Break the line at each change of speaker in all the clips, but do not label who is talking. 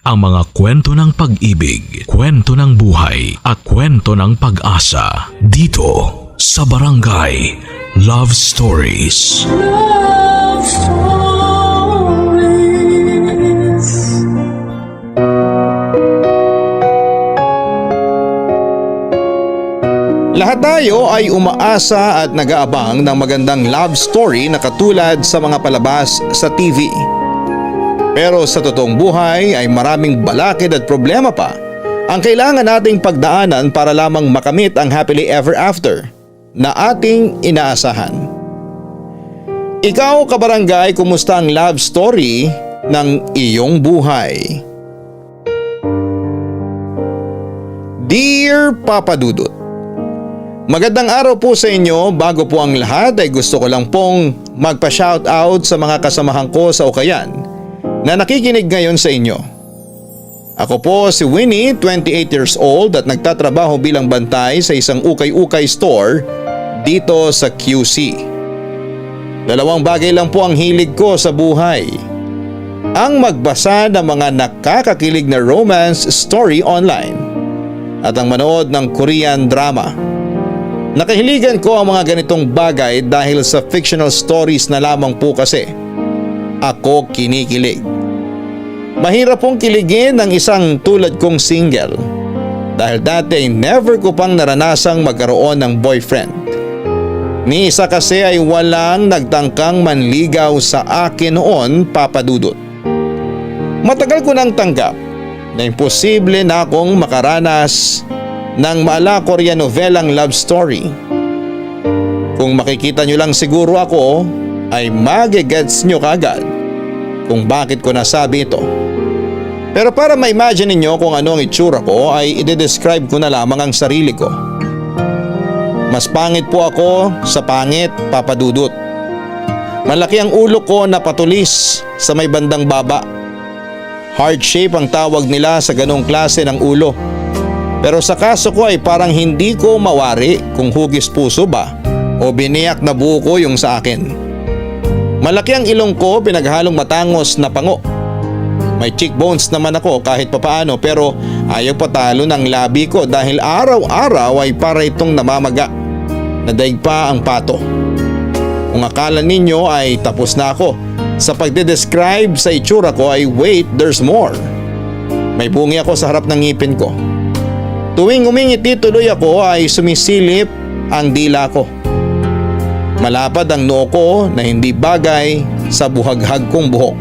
ang mga kwento ng pag-ibig, kwento ng buhay at kwento ng pag-asa dito sa Barangay Love Stories.
Love Stories.
Lahat tayo ay umaasa at nag-aabang ng magandang love story na katulad sa mga palabas sa TV. Pero sa totoong buhay ay maraming balakid at problema pa ang kailangan nating pagdaanan para lamang makamit ang happily ever after na ating inaasahan. Ikaw, kabarangay, kumusta ang love story ng iyong buhay? Dear Papa Dudut, magandang araw po sa inyo. Bago po ang lahat ay gusto ko lang pong magpa-shoutout sa mga kasamahan ko sa Ukayan na nakikinig ngayon sa inyo. Ako po si Winnie, 28 years old at nagtatrabaho bilang bantay sa isang ukay-ukay store dito sa QC. Dalawang bagay lang po ang hilig ko sa buhay. Ang magbasa ng mga nakakakilig na romance story online at ang manood ng Korean drama. Nakahiligan ko ang mga ganitong bagay dahil sa fictional stories na lamang po kasi ako kinikilig. Mahirap pong kiligin ng isang tulad kong single dahil dati never ko pang naranasang magkaroon ng boyfriend. Ni isa kasi ay walang nagtangkang manligaw sa akin noon, Papa Dudut. Matagal ko nang tanggap na imposible na akong makaranas ng mala-Korean novelang love story. Kung makikita nyo lang siguro ako ay magigets nyo kagad kung bakit ko nasabi ito. Pero para ma-imagine ninyo kung ano ang itsura ko ay i-describe ko na lamang ang sarili ko. Mas pangit po ako sa pangit, Papa Dudut. Malaki ang ulo ko na patulis sa may bandang baba. Heart shape ang tawag nila sa ganong klase ng ulo. Pero sa kaso ko ay parang hindi ko mawari kung hugis puso ba o biniyak na buko yung sa akin. Malaki ang ilong ko, pinaghalong matangos na pango. May cheekbones naman ako kahit papaano pero ayaw patalo ng labi ko dahil araw-araw ay para itong namamaga. Nadaig pa ang pato. Kung akala ninyo ay tapos na ako sa pagde-describe sa itsura ko ay wait, there's more. May bungi ako sa harap ng ngipin ko. Tuwing umingiti tuloy ako ay sumisilip ang dila ko. Malapad ang noo ko na hindi bagay sa buhaghag kong buhok.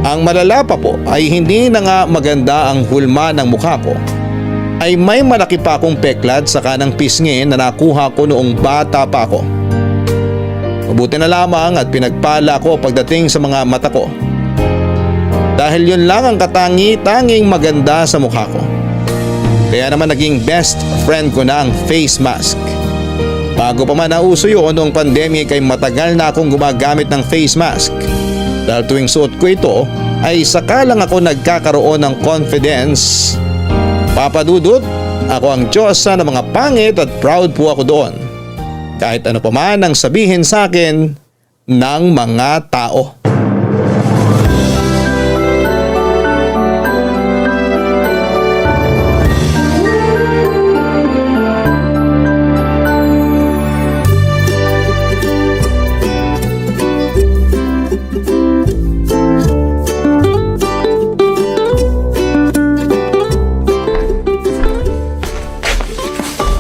Ang malala pa po ay hindi na nga maganda ang hulma ng mukha ko. Ay may malaki pa akong peklat sa kanang pisngi na nakuha ko noong bata pa ako. Mabuti na lamang at pinagpala ko pagdating sa mga mata ko. Dahil yun lang ang katangi-tanging maganda sa mukha ko. Kaya naman naging best friend ko na ang face mask. Bago pa man nauso yun noong pandemic ay matagal na akong gumagamit ng face mask. Dahil tuwing suot ko ito ay saka lang ako nagkakaroon ng confidence. Papa Dudut, ako ang Diyosa ng mga pangit at proud po ako doon. Kahit ano pa man ang sabihin sa akin ng mga tao.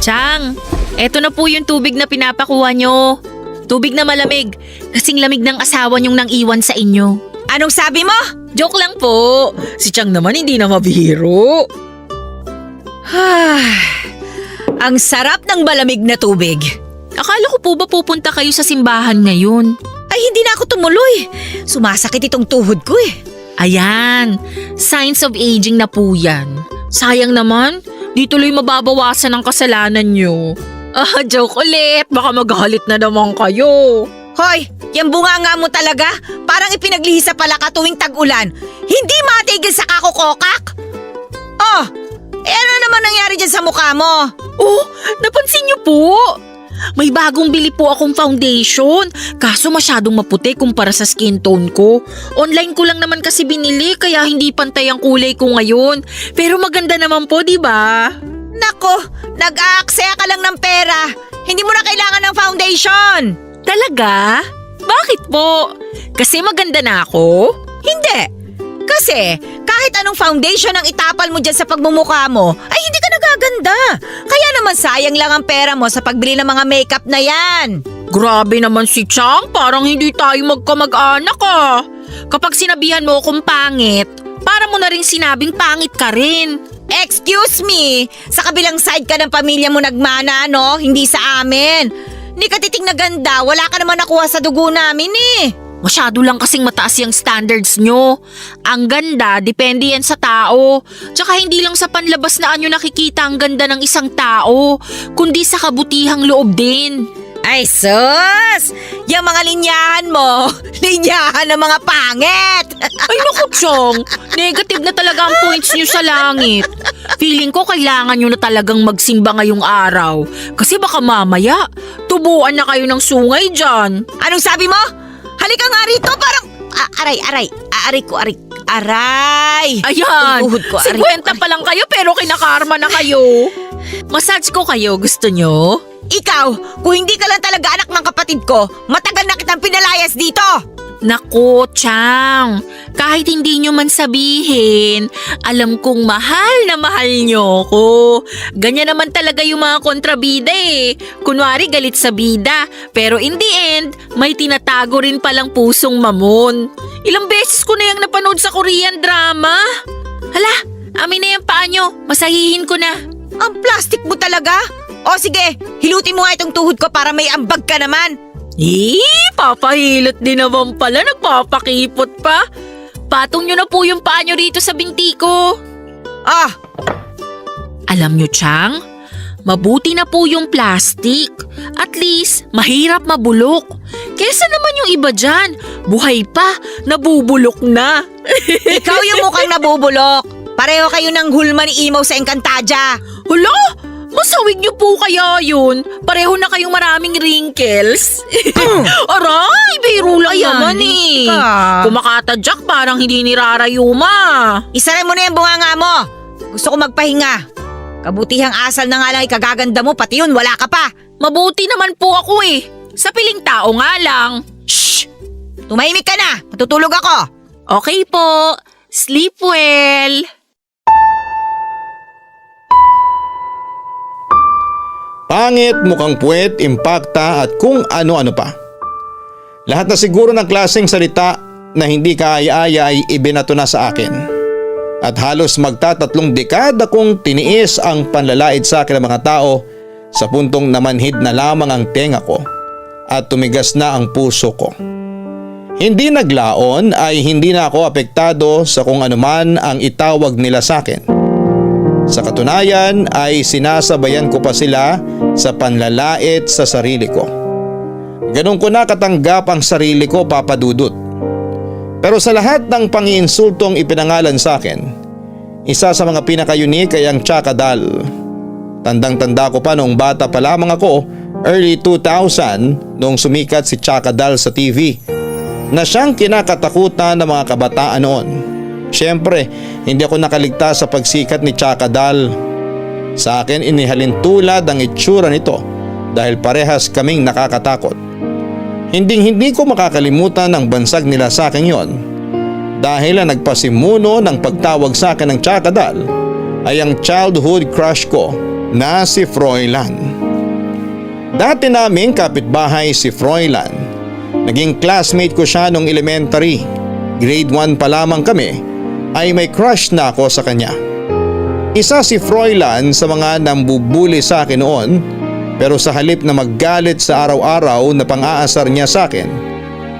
Chang, eto na po yung tubig na pinapakuha nyo. Tubig na malamig, kasing lamig ng asawa nyong nang iwan sa inyo.
Anong sabi mo?
Joke lang po. Si Chang naman hindi na mabihiro.
Ang sarap ng malamig na tubig.
Akala ko po ba pupunta kayo sa simbahan ngayon?
Ay, hindi na ako tumuloy. Sumasakit itong tuhod ko eh.
Ayan, signs of aging na po yan. Sayang naman, di tuloy mababawasan ang kasalanan nyo. Joke ulit. Baka magalit na naman kayo.
Hoy, yung bunganga mo talaga, parang ipinaglihis sa palaka tuwing tag-ulan. Hindi matigil sa kakukokak. Oh, ano naman nangyari dyan sa mukha mo?
Oh, napansin nyo po? May bagong bili po akong foundation. Kaso masyadong maputi kumpara sa skin tone ko. Online ko lang naman kasi binili kaya hindi pantay ang kulay ko ngayon. Pero maganda naman po, di ba?
Nako, nag-aaksaya ka lang ng pera. Hindi mo na kailangan ng foundation.
Talaga? Bakit po? Kasi maganda na ako?
Hindi. Kasi kahit anong foundation ang itapal mo dyan sa pagmumukha mo, ay hindi ka nagaganda. Kaya naman sayang lang ang pera mo sa pagbili ng mga makeup na yan.
Grabe naman si Chang, parang hindi tayo magkamag-anak ah. Kapag sinabihan mo akong pangit, para mo na rin sinabing pangit ka rin.
Excuse me, sa kabilang side ka ng pamilya mo nagmana, no? Hindi sa amin. Hindi ka titing na ganda, wala ka naman nakuha sa dugo namin eh.
Masyado lang kasing mataas yung standards nyo. Ang ganda, depende yan sa tao. Tsaka hindi lang sa panlabas na anyo nakikita ang ganda ng isang tao, kundi sa kabutihang loob din.
Ay sus! Yung mga linyahan mo, linyahan ng mga pangit!
Ay naku, Chong, negative na talaga ang points nyo sa langit. Feeling ko kailangan nyo na talagang magsimba ngayong araw. Kasi baka mamaya, tubuan na kayo ng sungay dyan.
Anong sabi mo? Halika nga rito, parang... aray.
Ayan,
Ang tuhod ko,
50 pa lang kayo pero kinakarma na kayo. Massage ko kayo, gusto nyo?
Ikaw, kung hindi ka lang talaga anak ng kapatid ko, matagal na kitang pinalayas dito!
Naku, Chang, kahit hindi nyo man sabihin, alam kong mahal na mahal nyo ko. Ganyan naman talaga yung mga kontrabida eh. Kunwari galit sa bida, pero in the end, may tinatago rin palang pusong mamon. Ilang beses ko na yung napanood sa Korean drama. Hala, amin na yung paa nyo, masahihin ko na.
Ang plastic mo talaga? O sige, hilutin mo nga itong tuhod ko para may ambag ka naman.
Papahilot din naman pala, nagpapakipot pa. Patong nyo na po yung paa nyo rito sa binti ko.
Ah,
Alam nyo, Chang, mabuti na po yung plastic. At least, mahirap mabulok. Kesa naman yung iba dyan, buhay pa, nabubulok na.
ikaw yung mukhang nabubulok. Pareho kayo ng hulma ni Imaw sa Encantadia.
Hala, masawig nyo po kaya yun. Pareho na kayong maraming wrinkles. Aray, biro lang
Ayan,
naman eh.
ka.
Kumakatadyak parang hindi nirarayuma.
Isara mo na yung bunganga mo. Gusto ko magpahinga. Kabutihang asal na nga lang ikagaganda mo, pati yun wala ka pa.
Mabuti naman po ako eh. Sa piling tao nga lang.
Shh! Tumahimik ka na, matutulog ako.
Okay po. Sleep well.
Pangit, mukhang puwet, impakta at kung ano-ano pa. Lahat na siguro ng klaseng salita na hindi kaaya-aya ay ibinato na sa akin. At halos magtatatlong dekada kong tiniis ang panlalait sa akin ng mga tao sa puntong namanhid na lamang ang tenga ko at tumigas na ang puso ko. Hindi naglaon ay hindi na ako apektado sa kung anuman ang itawag nila sa akin. Sa katunayan ay sinasabayan ko pa sila sa panlalait sa sarili ko. Ganun ko na katanggap ang sarili ko, Papa Dudut. Pero sa lahat ng pangiinsultong ipinangalan sa akin, isa sa mga pinaka-unique ay ang Chakadal. Tandang-tanda ko pa noong bata pa lamang ako, early 2000, noong sumikat si Chakadal sa TV, na siyang kinakatakutan ng mga kabataan noon. Siyempre, hindi ako nakaligtas sa pagsikat ni Chakadal. Sa akin inihalin tulad ang itsura nito dahil parehas kaming nakakatakot. Hindi ko makakalimutan ang bansag nila sa akin yon dahil ang nagpasimuno ng pagtawag sa akin ng Chakadal ay ang childhood crush ko na si Froilan. Dati naming kapitbahay si Froilan. Naging classmate ko siya nung elementary. Grade 1 pa lamang kami ay may crush na ako sa kanya. Isa si Froilan sa mga nambubuli sa akin noon, pero sa halip na maggalit sa araw-araw na pang-aasar niya sa akin,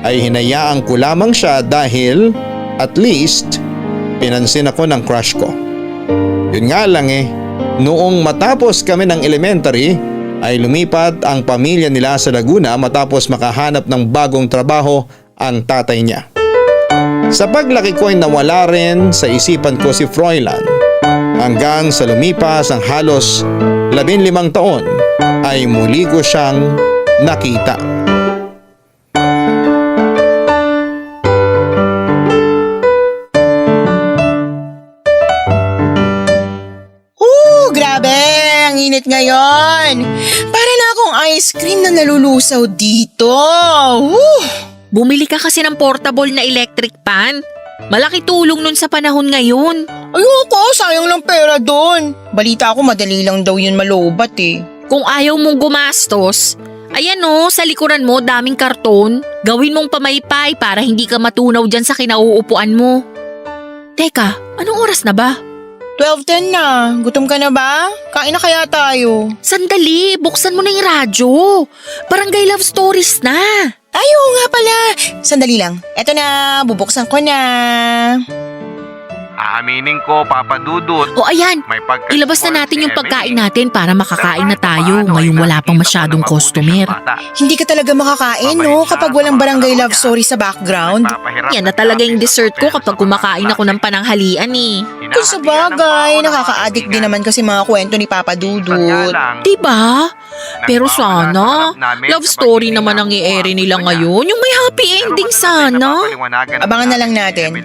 ay hinayaan ko lamang siya dahil at least pinansin ako ng crush ko. Yun nga lang noong matapos kami ng elementary ay lumipat ang pamilya nila sa Laguna matapos makahanap ng bagong trabaho ang tatay niya. Sa paglaki ko ay nawala rin sa isipan ko si Froilan hanggang sa lumipas ang halos 15 taon ay muli ko siyang nakita.
Grabe! Ang init ngayon! Para na akong ice cream na nalulusaw dito.
Bumili ka kasi ng portable na electric pan. Malaki tulong nun sa panahon ngayon.
Ayoko, sayang lang pera doon. Balita ko madali lang daw yun malobat eh.
Kung ayaw mong gumastos, ayan sa likuran mo daming karton. Gawin mong pamaypay para hindi ka matunaw dyan sa kinauupuan mo. Teka, anong oras na ba?
12:10 na. Gutom ka na ba? Kain na kaya tayo.
Sandali, buksan mo na yung radyo. Barangay Love Stories na.
Ayaw nga pala. Sandali lang. Eto na, bubuksan ko na.
Aaminin ko, Papa Dudut.
O ayan,
May pagka-
ilabas na natin yung pagkain natin para makakain na tayo ngayong wala pang masyadong customer.
Hindi ka talaga makakain, no? Kapag walang barangay love story sa background.
Yan na talaga yung dessert ko kapag kumakain ako ng pananghalian eh.
Kung sa bagay, nakaka-addict din naman kasi mga kwento ni Papa Dudut.
Diba? Pero sana, love story naman ang i-ere nila ngayon. Yung may happy ending sana.
Abangan na lang natin.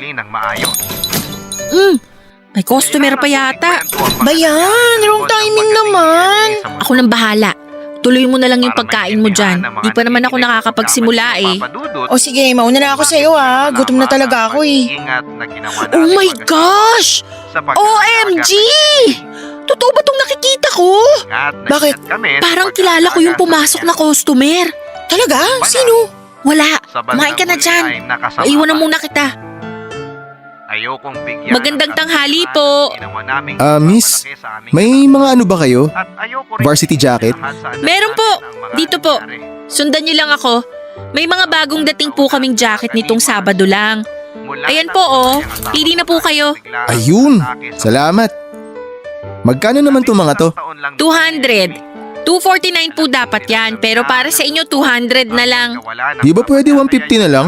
May customer pa yata.
Bayan, wrong timing naman.
Ako nang bahala. Tuloy mo na lang yung pagkain mo dyan. Di pa naman ako nakakapagsimula eh.
O sige, mauna na ako sa'yo ah. Gutom na talaga ako eh.
Oh my gosh! OMG! Totoo ba tong nakikita ko?
Bakit?
Parang kilala ko yung pumasok na customer.
Talaga? Sino?
Wala. Kumain ka na dyan. Iwan na muna kita. Magandang tanghali po.
Miss, may mga ano ba kayo? Varsity jacket?
Meron po. Dito po. Sundan niyo lang ako. May mga bagong dating po kaming jacket nitong Sabado lang. Ayan po Pili na po kayo.
Ayun, salamat. Magkano naman to mga to?
200. 249 po dapat yan, pero para sa inyo 200 na lang.
Di ba pwede 150 na lang?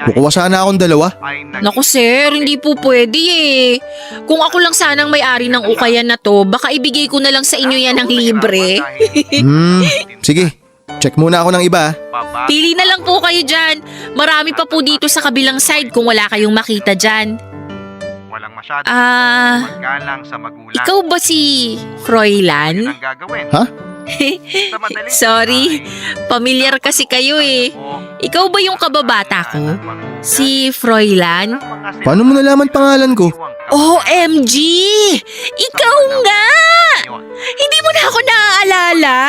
Kukuha sana akong dalawa.
Naku sir, hindi po pwede eh. Kung ako lang sanang may-ari ng ukayan na to, baka ibigay ko na lang sa inyo yan ng libre.
Sige, check muna ako ng iba.
Pili na lang po kayo dyan. Marami pa po dito sa kabilang side kung wala kayong makita dyan. Ikaw ba si Froilan?
Ha?
Sorry, pamilyar kasi kayo eh. Ikaw ba yung kababata ko? Si Froilan?
Paano mo nalaman pangalan ko?
OMG! Ikaw nga! Hindi mo na ako naaalala?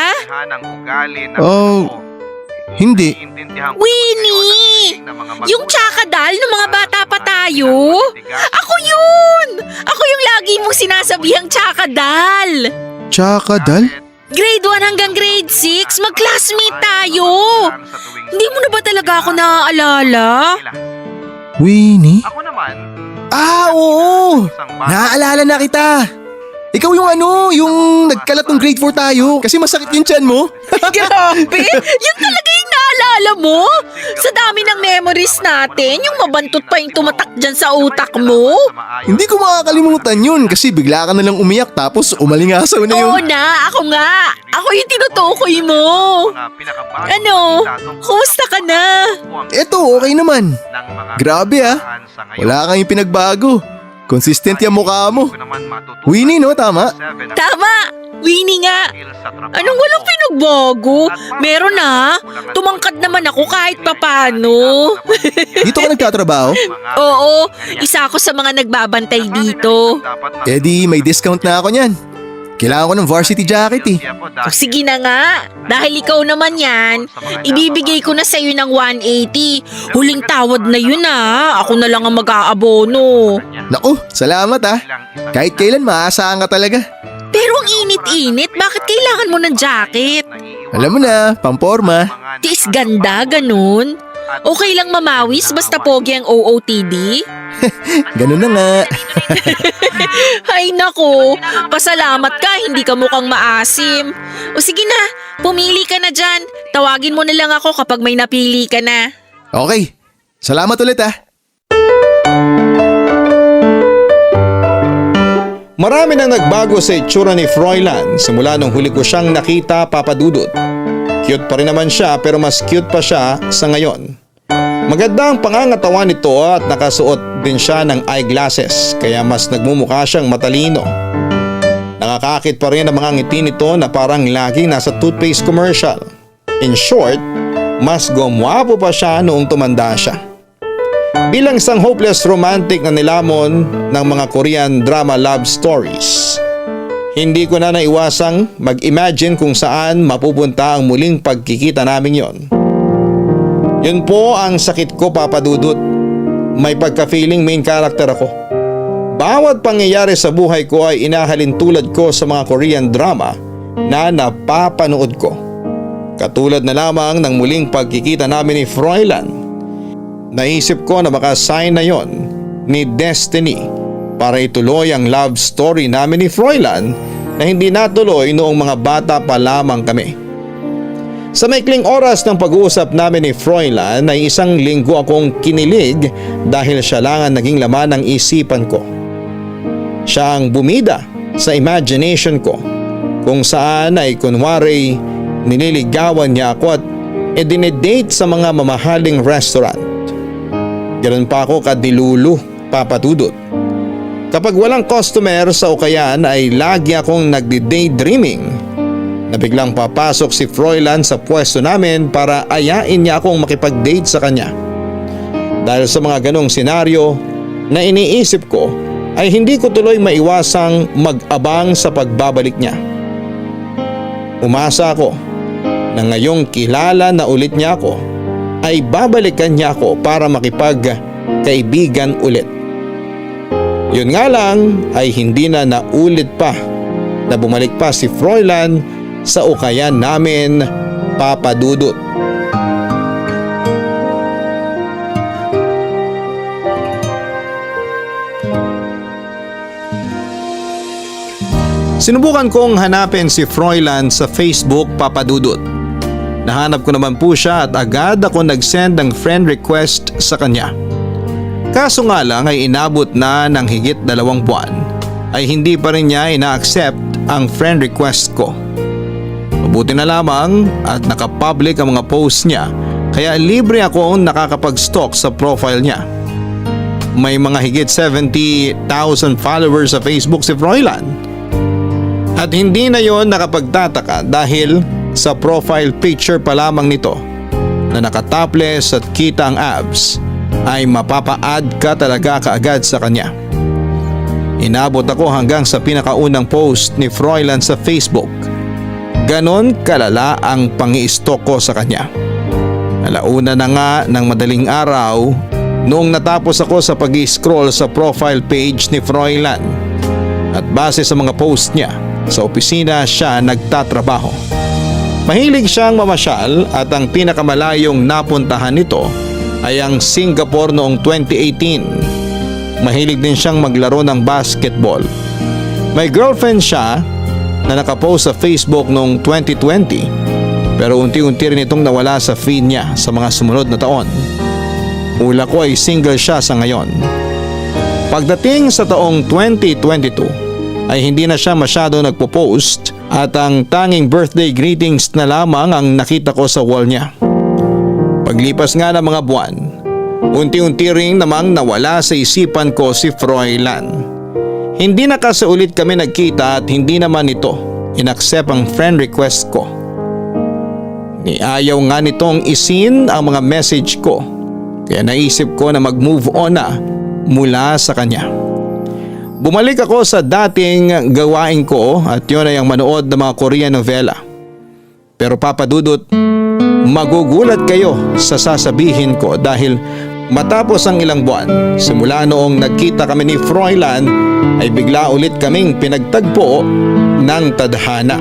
Oh, hindi.
Winnie! Yung tsakadal ng mga bata pa tayo? Ako yun! Ako yung lagi mong sinasabihang tsakadal!
Tsakadal?
Grade 1 hanggang grade 6, mag-classmate tayo! Hindi mo na ba talaga ako naaalala?
Winnie?
Ako naman.
Oo! Naaalala na kita! Ikaw yung nagkalat ng grade 4 tayo kasi masakit yung tiyan mo.
Grabe! Yun talaga yung naalala mo? Sa dami ng memories natin, yung mabantot pa yung tumatak dyan sa utak mo?
Hindi ko makakalimutan yun kasi bigla ka nalang umiyak tapos umalingasaw na yun.
Oo na, ako nga. Ako yung tinutukoy mo. Ano? Kumusta ka na?
Eto, okay naman. Grabe wala kang pinagbago. Consistent yung mukha mo. Winnie, no? Tama?
Tama! Winnie nga! Anong walang pinagbago? Meron na. Tumangkad naman ako kahit papano.
Dito ka nagtatrabaho?
Oo, isa ako sa mga nagbabantay dito.
Eh di, may discount na ako niyan. Kailangan ko ng varsity jacket eh.
O sige na nga, dahil ikaw naman yan, ibibigay ko na sa'yo ng 180. Huling tawad na yun ako na lang ang mag-aabono.
Naku, salamat Kahit kailan maaasahan ka talaga.
Pero ang init-init, bakit kailangan mo ng jacket?
Alam mo na, pamporma.
Tiis ganda, ganun. Okay lang mamawis basta pogi ang OOTD?
Ganun na nga.
Ay nako, pasalamat ka, hindi ka mukhang maasim. O sige na, pumili ka na dyan. Tawagin mo na lang ako kapag may napili ka na.
Okay, salamat ulit
Marami nang nagbago sa itsura ni Froilan simula nung huli ko siyang nakita, Papa Dudut. Cute pa rin naman siya pero mas cute pa siya sa ngayon. Maganda ang pangangatawan nito at nakasuot din siya ng eyeglasses kaya mas nagmumukha siyang matalino. Nakakakit pa rin ang mga ngiti nito na parang laging nasa toothpaste commercial. In short, mas gumwapo pa siya noong tumanda siya. Bilang isang hopeless romantic na nilamon ng mga Korean drama love stories, hindi ko na naiwasang mag-imagine kung saan mapupunta ang muling pagkikita namin yon. Yun po ang sakit ko, Papa Dudut. May pagka-feeling main character ako. Bawat pangyayari sa buhay ko ay inahalin tulad ko sa mga Korean drama na napapanood ko. Katulad na lamang ng muling pagkikita namin ni Froilan. Naisip ko na baka sign na yon ni Destiny para ituloy ang love story namin ni Froilan na hindi natuloy noong mga bata pa lamang kami. Sa maikling oras ng pag-uusap namin ni Froilan ay isang linggo akong kinilig dahil siya lang ang naging laman ng isipan ko. Siya ang bumida sa imagination ko kung saan ay kunwari nililigawan niya ako at dinedate sa mga mamahaling restaurant. Ganoon pa ako kadilulu, Papa Dudut. Kapag walang customer sa ukayan ay lagi akong nagdi-daydreaming na biglang papasok si Froilan sa pwesto namin para ayain niya akong makipag-date sa kanya. Dahil sa mga ganong senaryo na iniisip ko ay hindi ko tuloy maiwasang mag-abang sa pagbabalik niya. Umasa ako na ngayong kilala na ulit niya ako ay babalikan niya ako para makipagkaibigan ulit. Yun nga lang ay hindi na naulit pa na bumalik pa si Froilan sa ukayan namin, Papa Dudut. Sinubukan kong hanapin si Froilan sa Facebook, Papa Dudut. Nahanap ko naman po siya at agad ako nag-send ng friend request sa kanya. Kaso nga lang ay inabot na ng higit 2 buwan ay hindi pa rin niya ina-accept ang friend request ko. Mabuti na lamang at nakapublic ang mga posts niya kaya libre akong nakakapag-stalk sa profile niya. May mga higit 70,000 followers sa Facebook si Froilan. At hindi na yon nakapagtataka dahil sa profile picture pa lamang nito na nakatopless at kita ang abs ay mapapa-add ka talaga kaagad sa kanya. Inabot ako hanggang sa pinakaunang post ni Froilan sa Facebook. Ganon kalala ang pangi-stalk ko sa kanya. Alauna na nga ng madaling araw noong natapos ako sa pag-i-scroll sa profile page ni Froilan. At base sa mga post niya, sa opisina siya nagtatrabaho. Mahilig siyang mamasyal at ang pinakamalayong napuntahan nito ay ang Singapore noong 2018. Mahilig din siyang maglaro ng basketball. May girlfriend siya na nakapost sa Facebook noong 2020 pero unti-unti rin itong nawala sa feed niya sa mga sumunod na taon. Hula ko ay single siya sa ngayon. Pagdating sa taong 2022 ay hindi na siya masyado nagpo-post at ang tanging birthday greetings na lamang ang nakita ko sa wall niya. Paglipas nga ng mga buwan, unti-unti ring namang nawala sa isipan ko si Froilan. Hindi na kasi ulit kami nagkita at hindi naman ito inaccept ang friend request ko. Niayaw nga nitong isin ang mga message ko kaya naisip ko na mag-move on na mula sa kanya. Bumalik ako sa dating gawain ko at yun ay ang manood ng mga Korean novela. Pero Papa Dudut, magugulat kayo sa sasabihin ko dahil matapos ang ilang buwan, simula noong nagkita kami ni Froilan ay bigla ulit kaming pinagtagpo ng tadhana.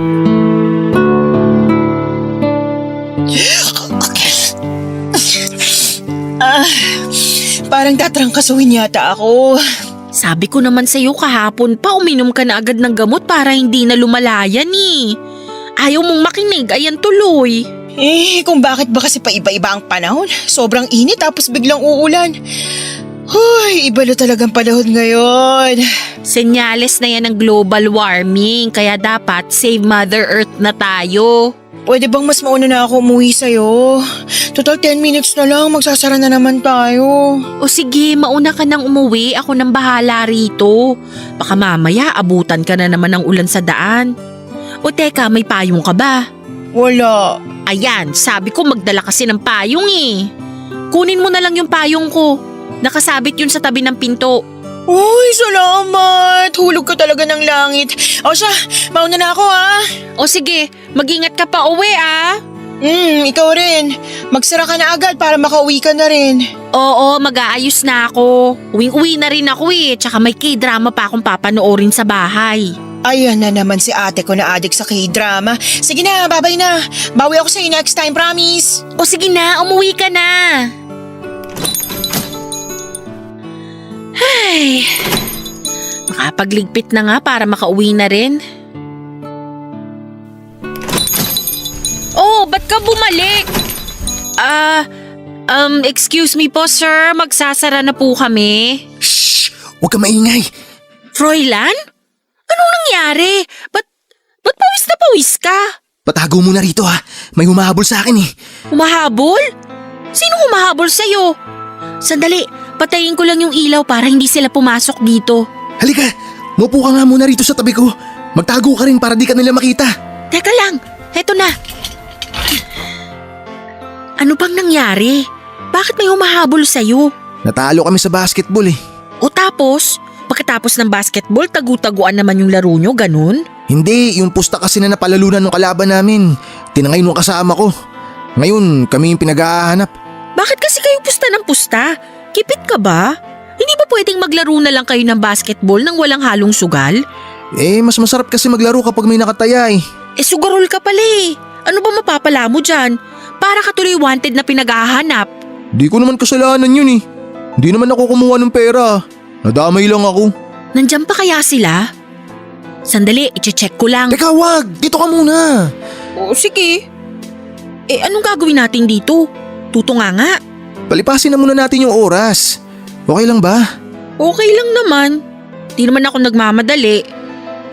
Parang tatrangkasuhin yata ako.
Sabi ko naman sa'yo kahapon pa uminom ka na agad ng gamot para hindi na lumalayan eh. Ayaw mong makinig, ayan tuloy.
Kung bakit ba kasi pa iba-iba ang panahon? Sobrang init tapos biglang uulan. Hoy, iba na talagang panahon ngayon.
Senyales na yan ng global warming, kaya dapat save Mother Earth na tayo.
Pwede bang mas mauna na ako umuwi sa'yo? Total 10 minutes na lang, magsasara na naman tayo.
O sige, mauna ka nang umuwi, ako nang bahala rito. Baka mamaya abutan ka na naman ng ulan sa daan. O teka, may payong ka ba?
Wala.
Ayan, sabi ko magdala kasi ng payong eh. Kunin mo na lang yung payong ko. Nakasabit yun sa tabi ng pinto.
Uy, salamat. Hulog ka talaga ng langit. O siya, mauna na ako ha.
O sige, mag-ingat ka pa uwi ah.
Ikaw rin. Magsara ka na agad para makauwi ka na rin.
Oo, mag-aayos na ako. Uwing-uwi na rin ako eh. Tsaka may K-drama pa akong papanoorin sa bahay.
Ayan na naman si ate ko na adik sa K-drama. Sige na, babay na. Bawi ako sa'yo next time, promise.
O sige na, umuwi ka na. Ay, makapagligpit na nga para makauwi na rin. Oh, ba't ka bumalik? Excuse me po sir, magsasara na po kami.
Shh! Huwag ka maingay.
Froilan? Anong nangyari? Ba't pawis na pawis ka?
Patago mo na rito ha. May humahabol sa akin eh.
Humahabol? Sino humahabol sa'yo? Sandali, patayin ko lang yung ilaw para hindi sila pumasok dito.
Halika, mupo ka nga muna rito sa tabi ko. Magtago ka rin para di ka nila makita.
Teka lang, heto na. Ano bang nangyari? Bakit may humahabol sa'yo?
Natalo kami sa basketball eh.
O tapos, pagkatapos ng basketball, tagu-taguan naman yung laro nyo, ganun?
Hindi, yung pusta kasi na napalalunan ng kalaban namin. Tinangay nung kasama ko. Ngayon, kami yung pinag-ahanap.
Bakit kasi kayo pusta ng pusta? Kipit ka ba? Hindi ba pwedeng maglaro na lang kayo ng basketball nang walang halong sugal?
Mas masarap kasi maglaro kapag may nakataya eh.
Sugarol ka pala eh. Ano ba mapapala mo dyan? Para ka tuloy wanted na pinaghahanap.
Di ko naman kasalanan yun eh. Di naman ako kumuha ng pera. Nadamay lang ako.
Nandyan pa kaya sila? Sandali, iche-check ko lang.
Teka, wag! Dito ka muna!
O sige. Anong gagawin natin dito? Tutunga nga.
Palipasin na muna natin yung oras. Okay lang ba?
Okay lang naman. Di naman ako nagmamadali.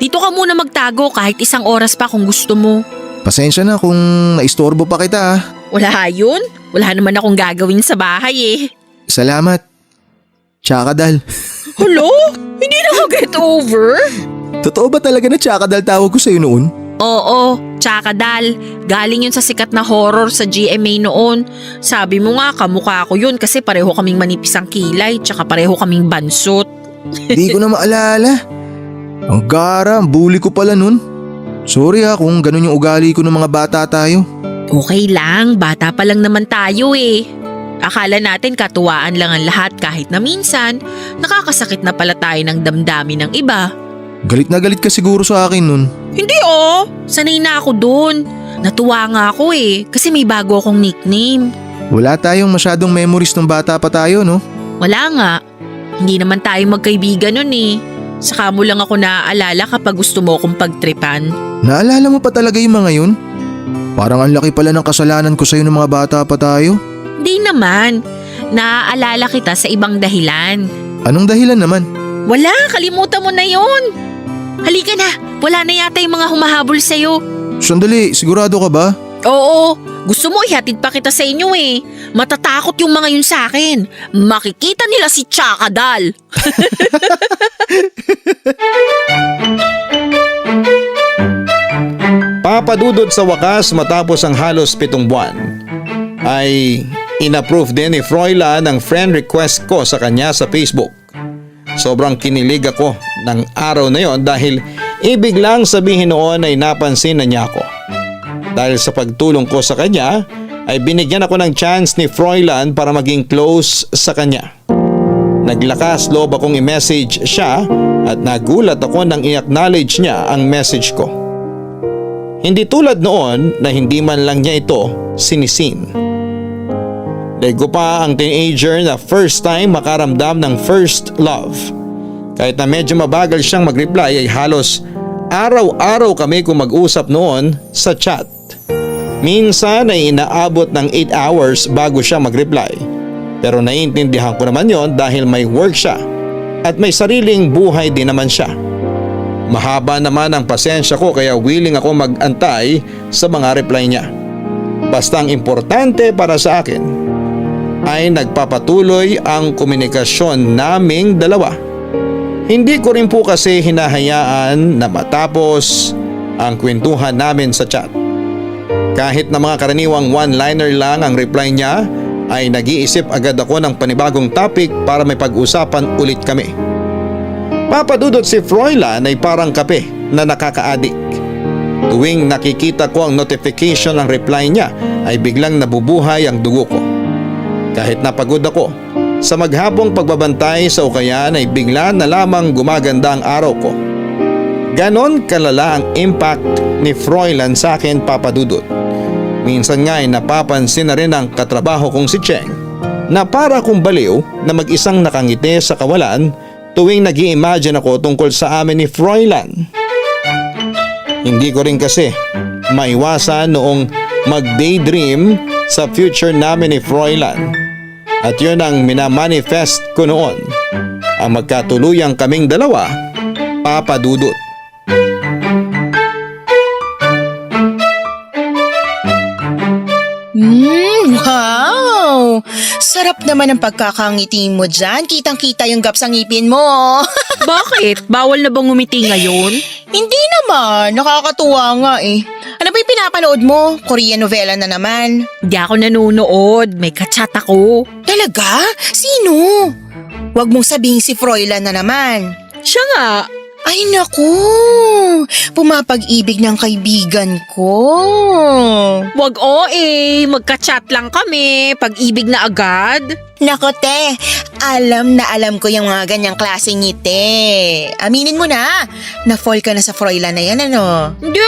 Dito ka muna magtago kahit 1 oras pa kung gusto mo.
Pasensya na kung naistorbo pa kita ah.
Wala yun. Wala naman akong gagawin sa bahay eh.
Salamat. Tsakadal.
Hello? Hindi na ako get over?
Totoo ba talaga na tsakadal tawag ko sa'yo noon?
Oo, Tsakadal. Galing yun sa sikat na horror sa GMA noon. Sabi mo nga, kamukha ko yun kasi pareho kaming manipis ang kilay tsaka pareho kaming bansot.
Di ko na maalala. Ang gara, ang bully ko pala nun. Sorry ha kung ganun yung ugali ko ng mga bata tayo.
Okay lang, bata pa lang naman tayo eh. Akala natin katuwaan lang ang lahat kahit na minsan nakakasakit na pala tayo ng damdamin ng iba.
Galit na galit ka siguro sa akin nun.
Hindi oh, sanay na ako dun. Natuwa nga ako eh, kasi may bago akong nickname.
Wala tayong masyadong memories nung bata pa tayo, no?
Wala nga, hindi naman tayo magkaibigan nun eh. Saka mo lang ako naaalala kapag gusto mo akong pagtripan.
Naalala mo pa talaga yung mga yun? Parang ang laki pala ng kasalanan ko sa'yo ng mga bata pa tayo.
Hindi naman, naaalala kita sa ibang dahilan.
Anong dahilan naman?
Wala, kalimutan mo na yon. Halika na, wala na yata yung mga humahabol sa'yo.
Sandali, sigurado ka ba?
Oo, gusto mo ihatid pa kita sa inyo eh. Matatakot yung mga yun sa akin. Makikita nila si Tsakadal.
Papadudod sa wakas matapos ang halos 7 buwan ay inapprove din ni Froilan ang friend request ko sa kanya sa Facebook. Sobrang kinilig ako ng araw na yon dahil ibig lang sabihin noon ay napansin na niya ako. Dahil sa pagtulong ko sa kanya ay binigyan ako ng chance ni Froilan para maging close sa kanya. Naglakas loob akong i-message siya at nagulat ako nang i-acknowledge niya ang message ko. Hindi tulad noon na hindi man lang niya ito sinisin. Lego pa ang teenager na first time makaramdam ng first love. Kahit na medyo mabagal siyang mag-reply ay halos araw-araw kami kung mag-usap noon sa chat. Minsan ay inaabot ng 8 hours bago siya mag-reply. Pero naiintindihan ko naman yon dahil may work siya at may sariling buhay din naman siya. Mahaba naman ang pasensya ko kaya willing ako mag-antay sa mga reply niya. Basta ang importante para sa akin ay nagpapatuloy ang komunikasyon naming dalawa. Hindi ko rin po kasi hinahayaan na matapos ang kwentuhan namin sa chat. Kahit na mga karaniwang one-liner lang ang reply niya, ay nag-iisip agad ako ng panibagong topic para may pag-usapan ulit kami. Papadudot si Froilan ay parang kape na nakaka-addict. Tuwing nakikita ko ang notification ng reply niya ay biglang nabubuhay ang dugo ko. Kahit napagod ako, sa maghapong pagbabantay sa ukayan ay bigla na lamang gumaganda ang araw ko. Ganon kalala ang impact ni Froilan sa akin, Papadudot. Minsan nga ay napapansin na rin ang katrabaho kong si Cheng na para kong baliw na mag-isang nakangiti sa kawalan tuwing nag-i-imagine ako tungkol sa amin ni Froilan. Hindi ko rin kasi maiwasan noong mag-daydream sa future namin ni Froilan at yun ang minamanifest ko noon, ang magkatuluyang kaming dalawa, Papadudot.
Wow! Sarap naman ang pagkakangiti mo dyan. Kitang-kita yung gap sa ngipin mo.
Bakit? Bawal na bang ngumiti ngayon?
Hindi naman. Nakakatuwa nga eh. Ano ba yung pinapanood mo? Korean novela na naman.
Hindi ako nanonood. May kachat ako.
Talaga? Sino? Huwag mong sabihin si Froilan na naman.
Siya nga.
Ay naku! Pumapag-ibig ng kaibigan ko.
Wag magka-chat lang kami. Pag-ibig na agad.
Nako te, alam na alam ko yung mga ganyang klaseng ngiti. Aminin mo na-fall ka na sa Froilan na yan ano?
Hindi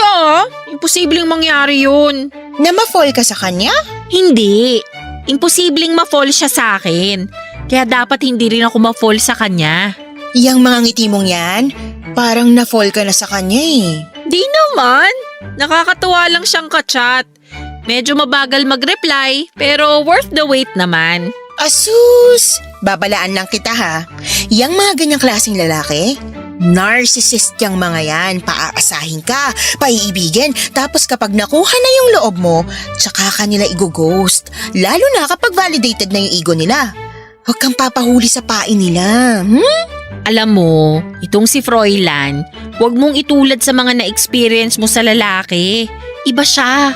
imposibleng mangyari yun.
Na ma-fall ka sa kanya?
Hindi. Imposibleng ma-fall siya sa akin. Kaya dapat hindi rin ako ma-fall sa kanya.
Yang mga ngiti mong yan, parang na-fall ka na sa kanya eh.
Di naman. Nakakatuwa lang siyang kachat. Medyo mabagal mag-reply pero worth the wait naman.
Asus! Babalaan lang kita ha. Yang mga ganyang klaseng lalaki, narcissist yang mga yan. Paaasahin ka, paiibigin, tapos kapag nakuha na yung loob mo, tsaka ka nila i-ghost. Lalo na kapag validated na yung ego nila. Huwag kang papahuli sa pain nila.
Alam mo, itong si Froilan, huwag mong itulad sa mga na-experience mo sa lalaki. Iba siya.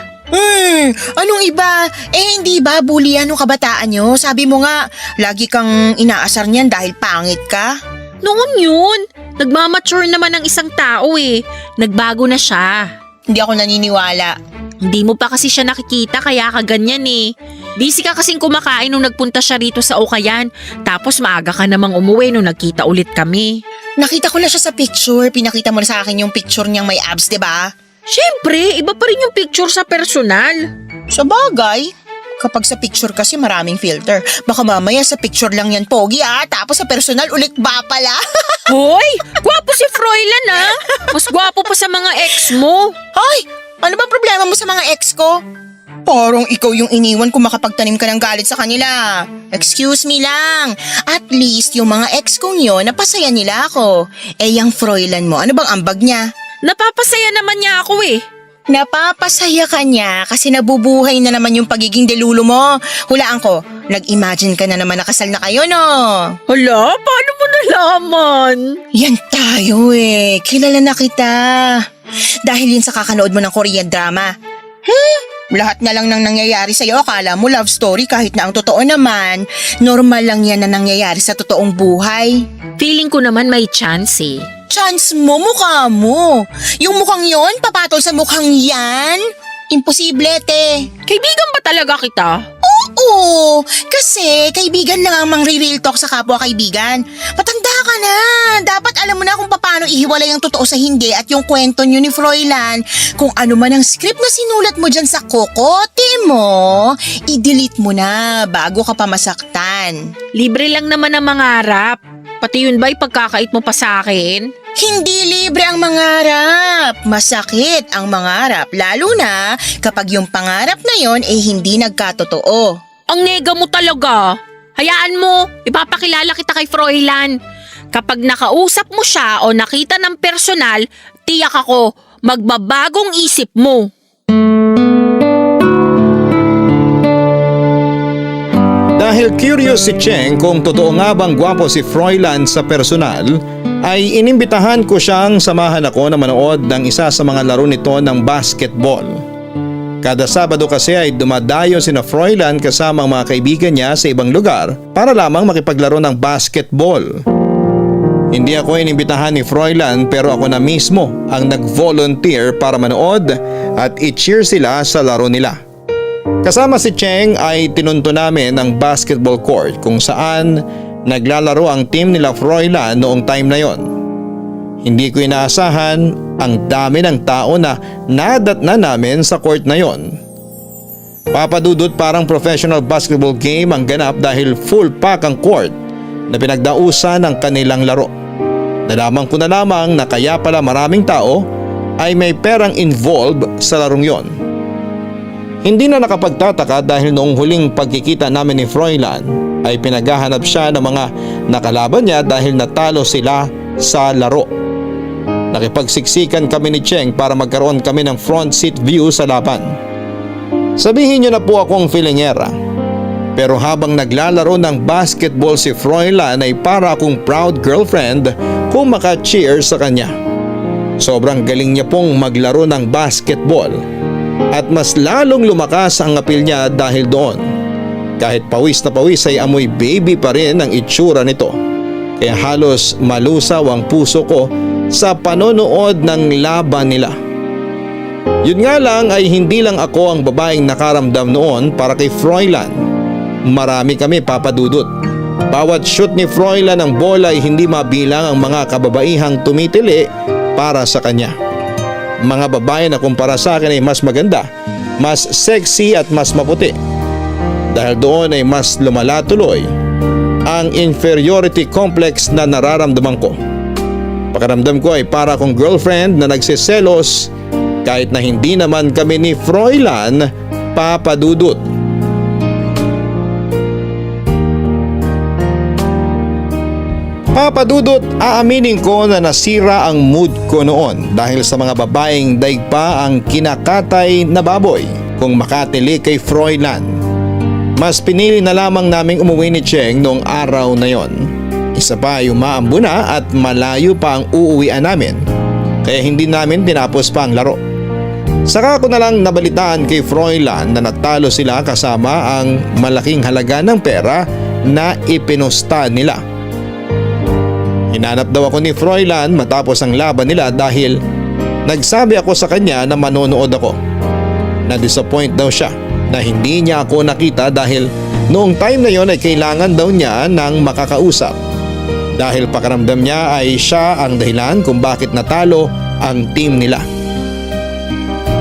Anong iba? Hindi ba bulian ng kabataan nyo? Sabi mo nga, lagi kang inaasar niyan dahil pangit ka.
Noon yun. Nagmamature naman ang isang tao Nagbago na siya.
Hindi ako naniniwala.
Hindi mo pa kasi siya nakikita kaya ka ganyan Busy ka kasing kumakain nung nagpunta siya rito sa Ukayan. Tapos maaga ka namang umuwi nung nagkita ulit kami.
Nakita ko na siya sa picture. Pinakita mo na sa akin yung picture niyang may abs, diba?
Siyempre, iba pa rin yung picture sa personal.
Sa bagay, kapag sa picture kasi maraming filter. Baka mamaya sa picture lang yan pogi tapos sa personal ulit ba pala?
Hoy! Gwapo si Froilan Mas gwapo pa sa mga ex mo.
Hoy! Ano ba problema mo sa mga ex ko? Parang ikaw yung iniwan kung makapagtanim ka ng galit sa kanila. Excuse me lang. At least yung mga ex kong yun, napasaya nila ako. Yung Froilan mo, ano bang ambag niya?
Napapasaya naman niya ako
Napapasaya ka niya kasi nabubuhay na naman yung pagiging delulo mo. Hulaan ko, nag-imagine ka na naman nakasal na kayo, no?
Hala, paano mo nalaman?
Yan tayo kilala na kita. Dahil yun sa kakanood mo ng Korean drama. Lahat na lang nang nangyayari sa'yo, akala mo love story kahit na ang totoo naman, normal lang yan na nangyayari sa totoong buhay.
Feeling ko naman may chance
Chance mo, mukha mo. Yung mukhang yon, papatol sa mukhang yan? Imposible, te.
Kaibigan ba talaga kita?
Oo, kasi kaibigan lang ang mang-real talk sa kapwa kaibigan. Matanda ka na. Dapat alam mo na kung paano ihiwalay ang totoo sa hindi at yung kwento nyo ni Froilan. Kung ano man ang script na sinulat mo dyan sa kokote mo, i-delete mo na bago ka pa masaktan.
Libre lang naman ang mangarap. Pati yun ba'y pagkakait mo pa sa akin?
Hindi libre ang mangarap. Masakit ang mangarap, lalo na kapag yung pangarap na yon hindi nagkatotoo.
Ang nega mo talaga. Hayaan mo, ipapakilala kita kay Froilan. Kapag nakausap mo siya o nakita ng personal, tiyak ako, magbabagong isip mo.
Dahil curious si Cheng kung totoo nga bang gwapo si Froilan sa personal, ay inimbitahan ko siyang samahan ako na manood ng isa sa mga laro nito ng basketball. Kada Sabado kasi ay dumadayo sina Froilan kasama ang mga kaibigan niya sa ibang lugar para lamang makipaglaro ng basketball. Hindi ako inimbitahan ni Froilan pero ako na mismo ang nag-volunteer para manood at i-cheer sila sa laro nila. Kasama si Cheng ay tinunto namin ang basketball court kung saan naglalaro ang team nila Froilan noong time na yon. Hindi ko inaasahan ang dami ng tao na nadatna namin sa court na yon. Papadudot parang professional basketball game ang ganap dahil full pack ang court na pinagdausan ng kanilang laro. Nalaman ko na lamang na kaya pala maraming tao ay may perang involved sa larong yon. Hindi na nakapagtataka dahil noong huling pagkikita namin ni Froilan ay pinaghahanap siya ng mga nakalaban niya dahil natalo sila sa laro. Nakipagsiksikan kami ni Cheng para magkaroon kami ng front seat view sa laban. Sabihin niyo na po akong filingera. Pero habang naglalaro ng basketball si Froilan ay para akong proud girlfriend kung maka-cheer sa kanya. Sobrang galing niya pong maglaro ng basketball at mas lalong lumakas ang apil niya dahil doon. Kahit pawis na pawis ay amoy baby pa rin ang itsura nito. Kaya halos malusaw ang puso ko sa panonood ng laban nila. Yun nga lang ay hindi lang ako ang babaeng nakaramdam noon para kay Froilan. Marami kami, papadudot. Bawat shoot ni Froilan ng bola ay hindi mabilang ang mga kababaihang tumitili para sa kanya. Mga babae na kumpara sa akin ay mas maganda, mas sexy at mas maputi. Dahil doon ay mas lumala tuloy ang inferiority complex na nararamdaman ko. Pakiramdam ko ay para akong girlfriend na nagsiselos kahit na hindi naman kami ni Froilan, papadudot. Papadudot, aaminin ko na nasira ang mood ko noon dahil sa mga babaeng daig pa ang kinakatay na baboy kung makatili kay Froilan. Mas pinili na lamang naming umuwi ni Cheng noong araw na yon. Isa pa ay umaambo na at malayo pa ang uuwian namin, kaya hindi namin tinapos pa ang laro. Saka ko na lang nabalitaan kay Froilan na natalo sila kasama ang malaking halaga ng pera na ipinusta nila. Hinanap daw ako ni Froilan matapos ang laban nila dahil nagsabi ako sa kanya na manonood ako. Na-disappoint daw siya na hindi niya ako nakita dahil noong time na yon ay kailangan daw niya ng makakausap. Dahil pakiramdam niya ay siya ang dahilan kung bakit natalo ang team nila.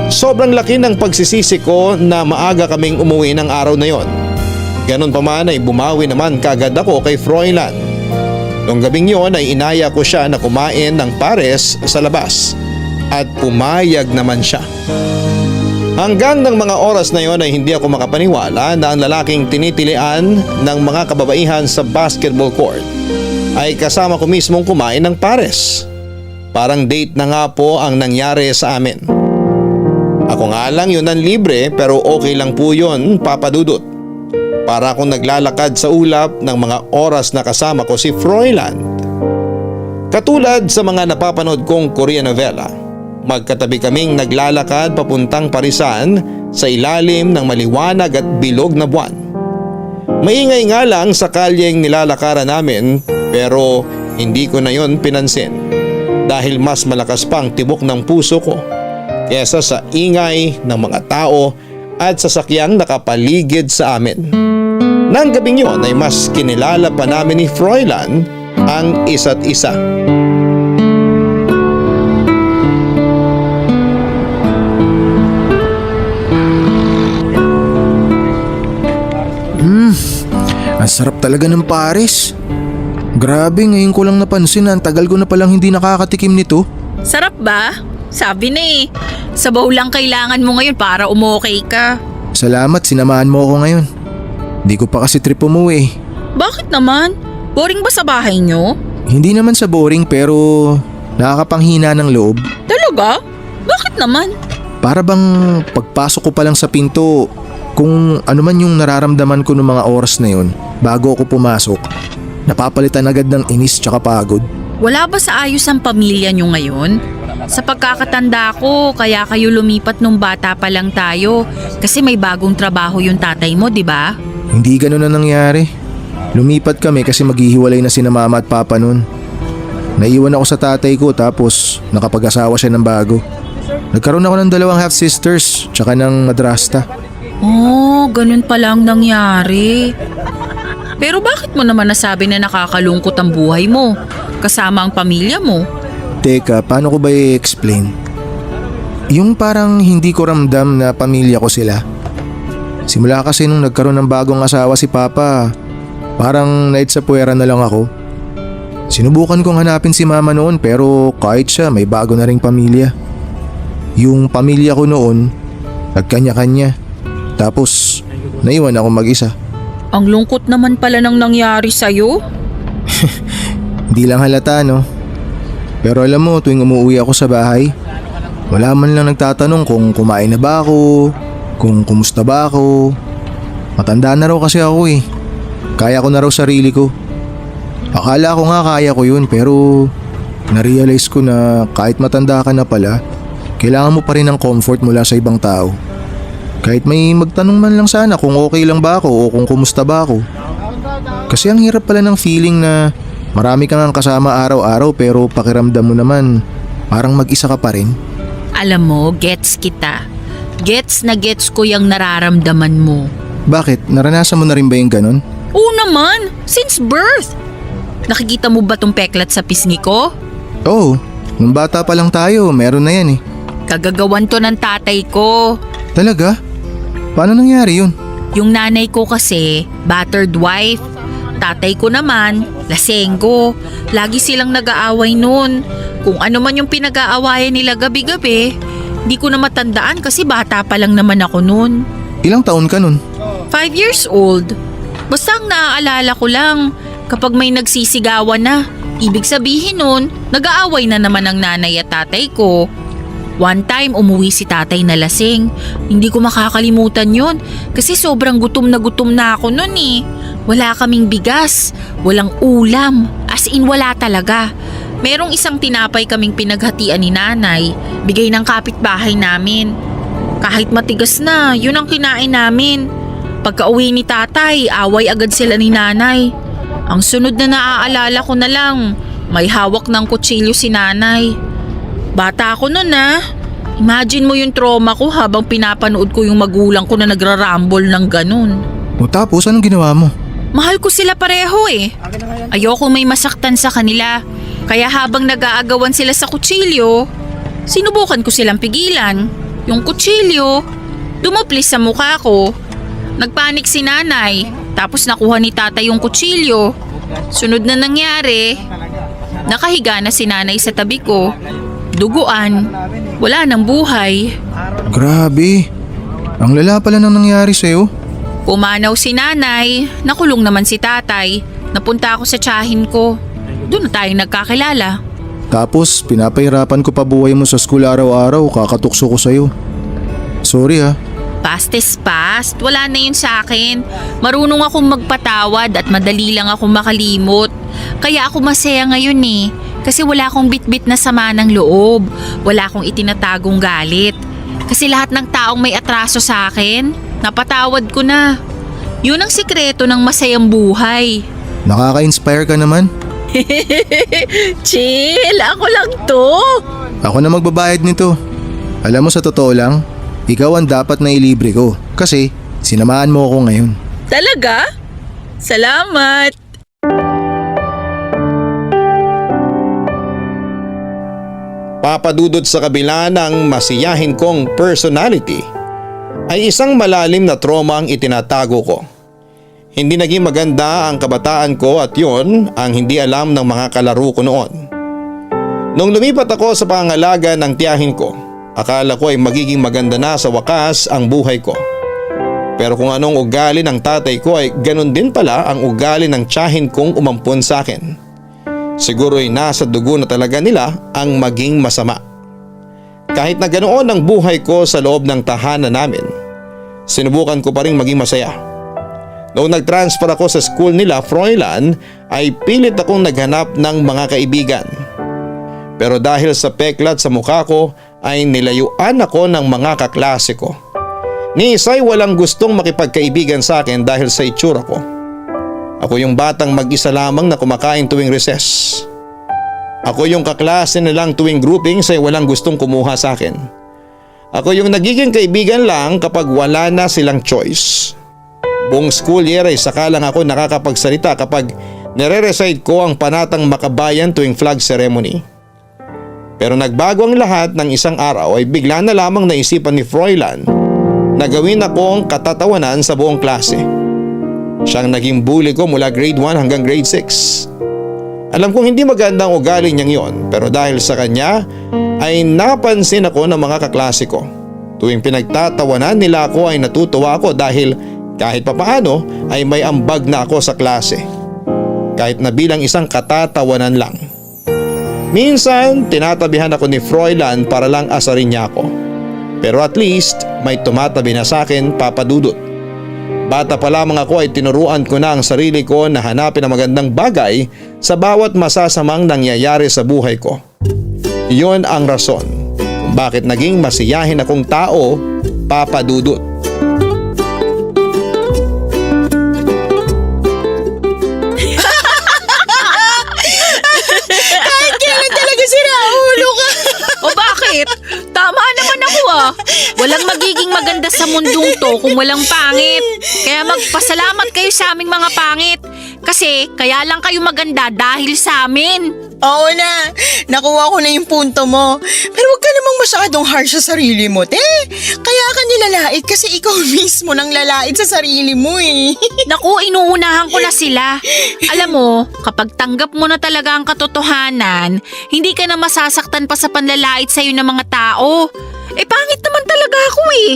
Sobrang laki ng pagsisisi ko na maaga kaming umuwi ng araw na yon. Ganon pa man ay bumawi naman kagad ako kay Froilan. Noong gabing yon ay inaya ko siya na kumain ng pares sa labas at pumayag naman siya. Hanggang ng mga oras na yon ay hindi ako makapaniwala na ang lalaking tinitilian ng mga kababaihan sa basketball court ay kasama ko mismong kumain ng pares. Parang date na nga po ang nangyari sa amin. Ako nga lang yun ang libre pero okay lang po yun, papadudot. Para akong naglalakad sa ulap ng mga oras na kasama ko si Froilan. Katulad sa mga napapanood kong Korean novela, magkatabi kaming naglalakad papuntang Parisan sa ilalim ng maliwanag at bilog na buwan. Maingay nga lang sa kalyeng nilalakaran namin pero hindi ko na yon pinansin dahil mas malakas pang tibok ng puso ko kesa sa ingay ng mga tao at sasakyang nakapaligid sa amin. Nang gabing yon ay mas kinilala pa namin ni Froilan ang isa't isa.
Ang sarap talaga ng pares. Grabe, ngayon ko lang napansin na ang tagal ko na palang hindi nakakatikim nito.
Sarap ba? Sabi na eh. Sabaw lang kailangan mo ngayon para umokay ka.
Salamat, sinamahan mo ako ngayon. Di ko pa kasi trip umuwi.
Bakit naman? Boring ba sa bahay nyo?
Hindi naman sa boring pero nakakapanghina ng loob.
Talaga? Bakit naman?
Para bang pagpasok ko pa lang sa pinto, kung ano man yung nararamdaman ko ng mga oras na yun bago ako pumasok, napapalitan agad ng inis tsaka pagod.
Wala ba sa ayos ang pamilya nyo ngayon? Sa pagkakatanda ko, kaya kayo lumipat nung bata pa lang tayo kasi may bagong trabaho yung tatay mo, di ba?
Hindi ganun na nangyari. Lumipat kami kasi maghihiwalay na sina mama at papa nun. Naiwan ako sa tatay ko tapos nakapag-asawa siya ng bago. Nagkaroon ako ng 2 half-sisters tsaka ng madrasta.
Oh, ganun palang nangyari. Pero bakit mo naman nasabi na nakakalungkot ang buhay mo kasama ang pamilya mo?
Teka, paano ko ba i-explain? Yung parang hindi ko ramdam na pamilya ko sila. Simula kasi nung nagkaroon ng bagong asawa si Papa, parang naitsapuwera na lang ako. Sinubukan kong hanapin si Mama noon pero kahit siya may bago na ring pamilya. Yung pamilya ko noon, nagkanya-kanya. Tapos, naiwan ako mag-isa.
Ang lungkot naman pala ng nangyari sa'yo.
Hindi lang halata, no? Pero alam mo, tuwing umuwi ako sa bahay, wala man lang nagtatanong kung kumain na ba ako, kung kumusta ba ako. Matanda na raw kasi ako eh. Kaya ko na raw sarili ko. Akala ko nga kaya ko yun pero narealize ko na kahit matanda ka na pala, kailangan mo pa rin ng comfort mula sa ibang tao. Kahit may magtanong man lang sana kung okay lang ba ako o kung kumusta ba ako. Kasi ang hirap pala ng feeling na marami kang kasama araw-araw pero pakiramdam mo naman parang mag-isa ka pa rin.
Alam mo, gets kita. Gets na gets ko yung nararamdaman mo.
Bakit? Naranasan mo na rin ba yung ganon?
Oo naman, since birth. Nakikita mo ba tong peklat sa pisngi ko?
Oo, nung bata pa lang tayo, meron na yan eh.
Kagagawan to ng tatay ko.
Talaga? Paano nangyari yun?
Yung nanay ko kasi, battered wife. Tatay ko naman, lasenggo. Lagi silang nag-aaway noon. Kung ano man yung pinag-aawayan nila gabi-gabi, di ko na matandaan kasi bata pa lang naman ako noon.
Ilang taon ka nun?
5 years old. Basta ang naaalala ko lang, kapag may nagsisigawan na, ibig sabihin nun, nag-aaway na naman ang nanay at tatay ko. One time, umuwi si tatay na lasing. Hindi ko makakalimutan yon kasi sobrang gutom na ako nun eh. Wala kaming bigas, walang ulam, as in wala talaga. Merong isang tinapay kaming pinaghatian ni nanay, bigay ng kapitbahay namin. Kahit matigas na, yun ang kinain namin. Pagka uwi ni tatay, away agad sila ni nanay. Ang sunod na naaalala ko na lang, may hawak ng kutsilyo si nanay. Bata ako nun ah. Imagine mo yung trauma ko habang pinapanood ko yung magulang ko na nagrarambol ng ganun.
O tapos, anong ginawa mo?
Mahal ko sila pareho eh. Ayoko may masaktan sa kanila. Kaya habang nag-aagawan sila sa kutsilyo, sinubukan ko silang pigilan. Yung kutsilyo, dumuplis sa mukha ko. Nagpanik si nanay, tapos nakuha ni tatay yung kutsilyo. Sunod na nangyari, nakahiga na si nanay sa tabi ko. Duguan, wala nang buhay.
Grabe, ang lala pala nang nangyari sa'yo.
Pumanaw si nanay, nakulong naman si tatay. Napunta ako sa tiyahin ko. Doon na tayo nagkakilala.
Tapos, pinapahirapan ko pa buhay mo sa school araw-araw, kakatukso ko sa'yo. Sorry ha.
Past is past, wala na yun sa akin. Marunong akong magpatawad at madali lang akong makalimot. Kaya ako masaya ngayon eh. Kasi wala akong bitbit na sama ng loob. Wala akong itinatagong galit. Kasi lahat ng taong may atraso sa akin, napatawad ko na. Yun ang sikreto ng masayang buhay.
Nakaka-inspire ka naman.
Chill, ako lang to.
Ako na magbabayad nito. Alam mo sa totoo lang, ikaw ang dapat na ilibre ko. Kasi sinamahan mo ako ngayon.
Talaga? Salamat.
Papadudot sa kabila ng masiyahin kong personality, ay isang malalim na trauma ang itinatago ko. Hindi naging maganda ang kabataan ko at yon ang hindi alam ng mga kalaro ko noon. Nung lumipat ako sa pangalaga ng tiyahin ko, akala ko ay magiging maganda na sa wakas ang buhay ko. Pero kung anong ugali ng tatay ko ay ganun din pala ang ugali ng tiyahin kong umampon sa akin. Siguro ay nasa dugo na talaga nila ang maging masama. Kahit na ganoon ang buhay ko sa loob ng tahanan namin, sinubukan ko pa rin maging masaya. Noong nag-transfer ako sa school nila, Froilan, ay pilit akong naghanap ng mga kaibigan. Pero dahil sa peklat sa mukha ko ay nilayuan ako ng mga kaklase ko. Ni isa'y walang gustong makipagkaibigan sa akin dahil sa itsura ko. Ako yung batang mag-isa lamang na kumakain tuwing recess. Ako yung kaklase nilang tuwing groupings ay walang gustong kumuha sa akin. Ako yung nagiging kaibigan lang kapag wala na silang choice. Buong school year ay saka lang ako nakakapagsalita kapag nire-recite ko ang panatang makabayan tuwing flag ceremony. Pero nagbago ang lahat ng isang araw ay bigla na lamang naisipan ni Froilan na gawin akong katatawanan sa buong klase. Siyang naging bully ko mula grade 1 hanggang grade 6. Alam kong hindi magandang ugali niyang yon, pero dahil sa kanya ay napansin ako ng mga kaklase ko. Tuwing pinagtatawanan nila ako ay natutuwa ako dahil kahit papaano ay may ambag na ako sa klase. Kahit na bilang isang katatawanan lang. Minsan tinatabihan ako ni Froilan para lang asarin niya ako. Pero at least may tumatabi na sa akin, Papa Dudut. Bata pa lamang ako ay tinuruan ko na ang sarili ko na hanapin ang magandang bagay sa bawat masasamang nangyayari sa buhay ko. Iyon ang rason kung bakit naging masiyahin akong tao, Papa Dudut.
O bakit? Tama naman ako ah. Walang magiging maganda sa mundong to kung walang pangit. Kaya magpasalamat kayo sa aming mga pangit. Kasi kaya lang kayo maganda dahil sa amin.
Oo na, nakuha ko na yung punto mo. Pero huwag ka namang masyadong harsh sa sarili mo, te. Kaya ka nilalait kasi ikaw mismo nang lalait sa sarili mo eh.
Naku, inuunahan ko na sila. Alam mo, kapag tanggap mo na talaga ang katotohanan, hindi ka na masasaktan pa sa panlalait sa'yo ng mga tao. Pangit naman talaga ako eh.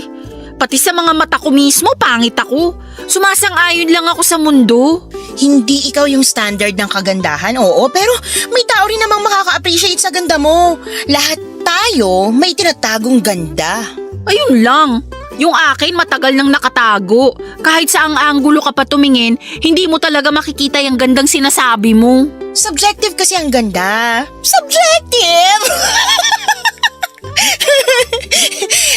Pati sa mga mata ko mismo, pangit ako. Sumasang-ayon lang ako sa mundo.
Hindi ikaw yung standard ng kagandahan, oo, pero may tao rin namang makaka-appreciate sa ganda mo. Lahat tayo may tinatagong ganda.
Ayun lang. Yung akin matagal nang nakatago. Kahit saang anggulo ka pa tumingin, hindi mo talaga makikita yung gandang sinasabi mo.
Subjective kasi ang ganda. Subjective!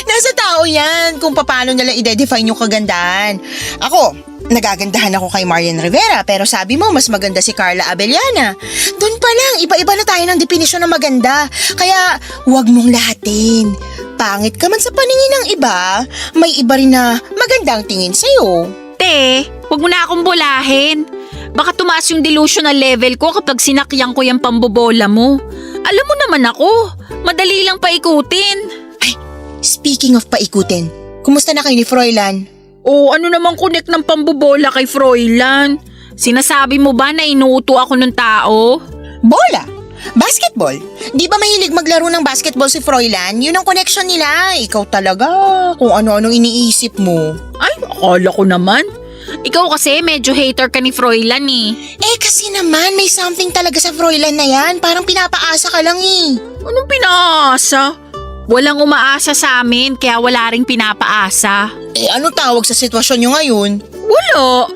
Nasa tao yan kung paano nila i-define yung kagandahan. Ako, nagagandahan ako kay Marian Rivera pero sabi mo mas maganda si Carla Abellana. Doon pa lang, iba-iba na tayo ng definisyon ng maganda. Kaya huwag mong lahatin. Pangit ka man sa paningin ng iba, may iba rin na magandang tingin sa'yo.
Te, wag mo na akong bulahin. Baka tumaas yung delusional level ko kapag sinakyang ko yung pambobola mo. Alam mo naman ako, madali lang paikutin.
Speaking of paikutin, kumusta na kayo ni Froilan?
Ano namang connect ng pambobola kay Froilan? Sinasabi mo ba na inuuto ako ng tao?
Bola? Basketball? Di ba mahilig maglaro ng basketball si Froilan? Yun ang connection nila. Ikaw talaga, kung ano-anong iniisip mo.
Ay, akala ko naman. Ikaw kasi medyo hater ka ni Froilan eh.
Kasi naman may something talaga sa Froilan na yan. Parang pinapaasa ka lang eh.
Anong pinaasa? Walang umaasa sa amin kaya wala ring pinapaasa.
Ano tawag sa sitwasyon nyo ngayon?
Wala.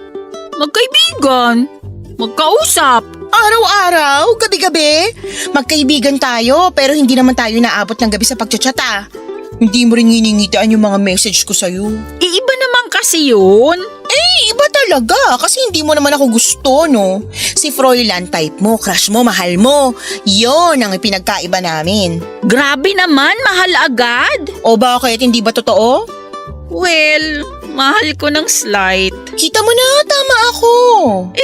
Magkaibigan. Magkausap.
Araw-araw, gabi-gabi. Magkaibigan tayo pero hindi naman tayo naabot ng gabi sa pagchatsata. Hindi mo rin hiningitaan yung mga message ko sa'yo.
Iba naman kasi yun.
Iba talaga kasi hindi mo naman ako gusto, no? Si Froilan type mo, crush mo, mahal mo. Yon ang ipinagkaiba namin.
Grabe naman, mahal agad.
O bakit, hindi ba totoo?
Well, mahal ko ng slight.
Kita mo na, tama ako.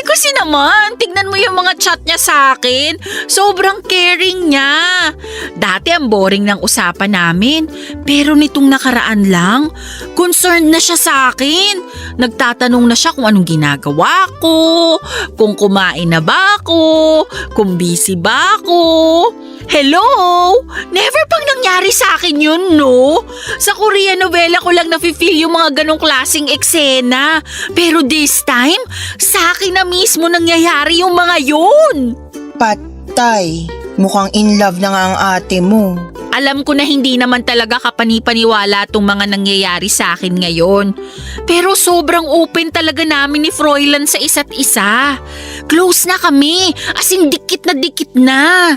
Kasi naman, tignan mo yung mga chat niya sa akin. Sobrang caring niya. Dati ang boring ng usapan namin. Pero nitong nakaraan lang, concerned na siya sa akin. Nagtatanong na siya kung anong ginagawa ko, kung kumain na ba ako, kung busy ba ako. Hello? Never pang nangyari sa akin yun, no? Sa Korean novela ko lang nafe-feel yung mga ganong klaseng eksena. Pero this time, sa akin na mismo nangyayari yung mga yun.
Patay. Mukhang in love na nga ang ate mo.
Alam ko na hindi naman talaga kapani-paniwala tong mga nangyayari sa akin ngayon. Pero sobrang open talaga namin ni Froilan sa isa't isa. Close na kami, as in dikit na.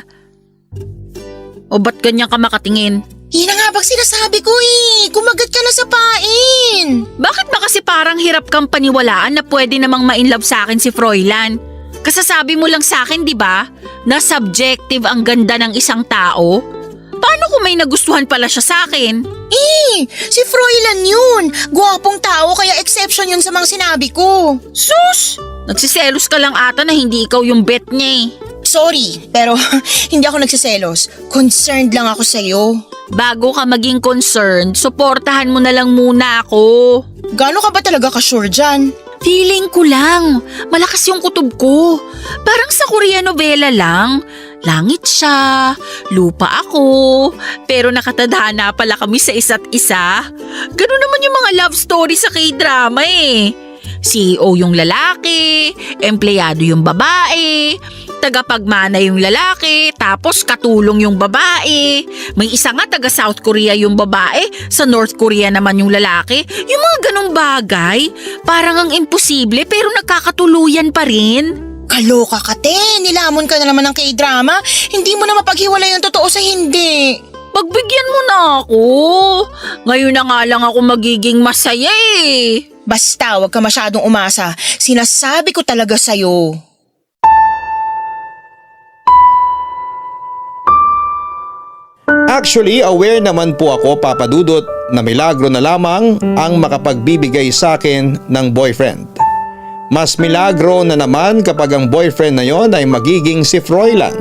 O ba't ganyan ka makatingin?
Yan na nga bang sinasabi ko eh. Kumagat ka na sa pain.
Bakit ba kasi parang hirap kang paniwalaan na pwede namang ma-inlove sa akin si Froilan? Kasasabi mo lang sa akin, di ba? Na subjective ang ganda ng isang tao? Paano kung may nagustuhan pala siya sa akin?
Si Froilan yun. Gwapong tao kaya exception yun sa mga sinabi ko.
Sus! Nagsiselos ka lang ata na hindi ikaw yung bet niya eh.
Sorry, pero hindi ako nagsiselos. Concerned lang ako sa'yo.
Bago ka maging concerned, suportahan mo na lang muna ako.
Gaano ka ba talaga ka-sure dyan?
Feeling ko lang, malakas yung kutob ko. Parang sa Korean novela lang. Langit siya, lupa ako, pero nakatadhana pala kami sa isa't isa. Ganun naman yung mga love story sa K-drama eh. CEO yung lalaki, empleyado yung babae, tagapagmana yung lalaki, tapos katulong yung babae. May isa nga taga South Korea yung babae, sa North Korea naman yung lalaki. Yung mga ganong bagay, parang ang imposible pero nagkakatuluyan pa rin.
Kaloka ka, te. Nilamon ka na naman ng K-drama. Hindi mo na mapaghiwalay ang totoo sa hindi.
Pagbigyan mo na ako. Ngayon na nga lang ako magiging masaya eh.
Basta, wag ka masyadong umasa. Sinasabi ko talaga sa'yo.
Actually, aware naman po ako, Papa Dudut, na milagro na lamang ang makapagbibigay sa akin ng boyfriend. Mas milagro na naman kapag ang boyfriend na yon ay magiging si Froilan.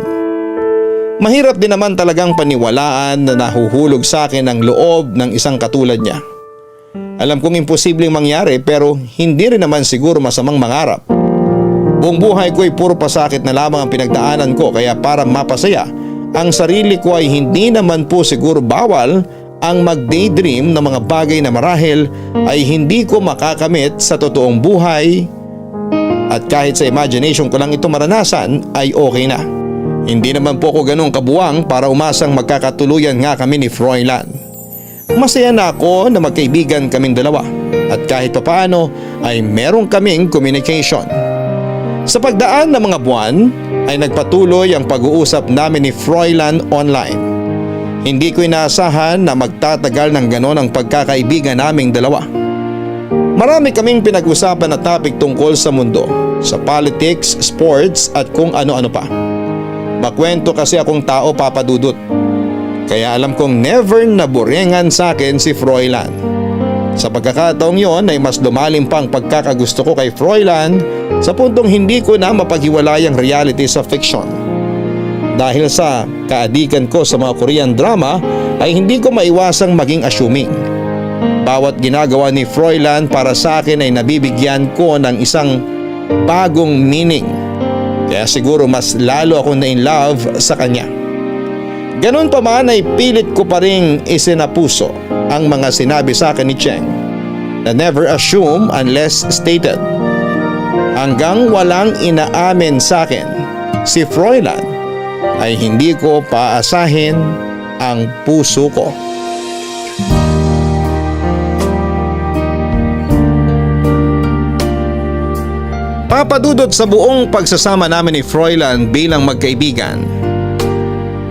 Mahirap din naman talagang paniwalaan na nahuhulog sa akin ang loob ng isang katulad niya. Alam kong imposibleng mangyari pero hindi rin naman siguro masamang mangarap. Buong buhay ko ay puro pasakit na lamang ang pinagdaanan ko kaya para mapasaya ang sarili ko ay hindi naman po siguro bawal ang mag-daydream ng mga bagay na marahil ay hindi ko makakamit sa totoong buhay. At kahit sa imagination ko lang ito maranasan ay okay na. Hindi naman po ako ganun kabuwang para umasang magkakatuluyan nga kami ni Froilan. Masaya na ako na magkaibigan kaming dalawa at kahit papaano ay meron kaming communication. Sa pagdaan ng mga buwan ay nagpatuloy ang pag-uusap namin ni Froilan online. Hindi ko inaasahan na magtatagal ng ganon ang pagkakaibigan naming dalawa. Marami kaming pinag-usapan na topic tungkol sa mundo, sa politics, sports at kung ano-ano pa. Makwento kasi akong tao, Papa Dudut. Kaya alam kong never naburengan sa akin si Froilan. Sa pagkakataong yon ay mas lumalim pang pagkakagusto ko kay Froilan sa puntong hindi ko na mapaghiwalay ang reality sa fiction. Dahil sa kaadikan ko sa mga Korean drama ay hindi ko maiwasang maging assuming. Bawat ginagawa ni Froilan para sa akin ay nabibigyan ko ng isang bagong meaning. Kaya siguro mas lalo ako na in love sa kanya. Ganun pa man ay pilit ko pa ring isinapuso ang mga sinabi sa akin ni Cheng na never assume unless stated. Hanggang walang inaamin sa akin si Froilan ay hindi ko paasahin ang puso ko. Papadudot sa buong pagsasama namin ni Froilan bilang magkaibigan.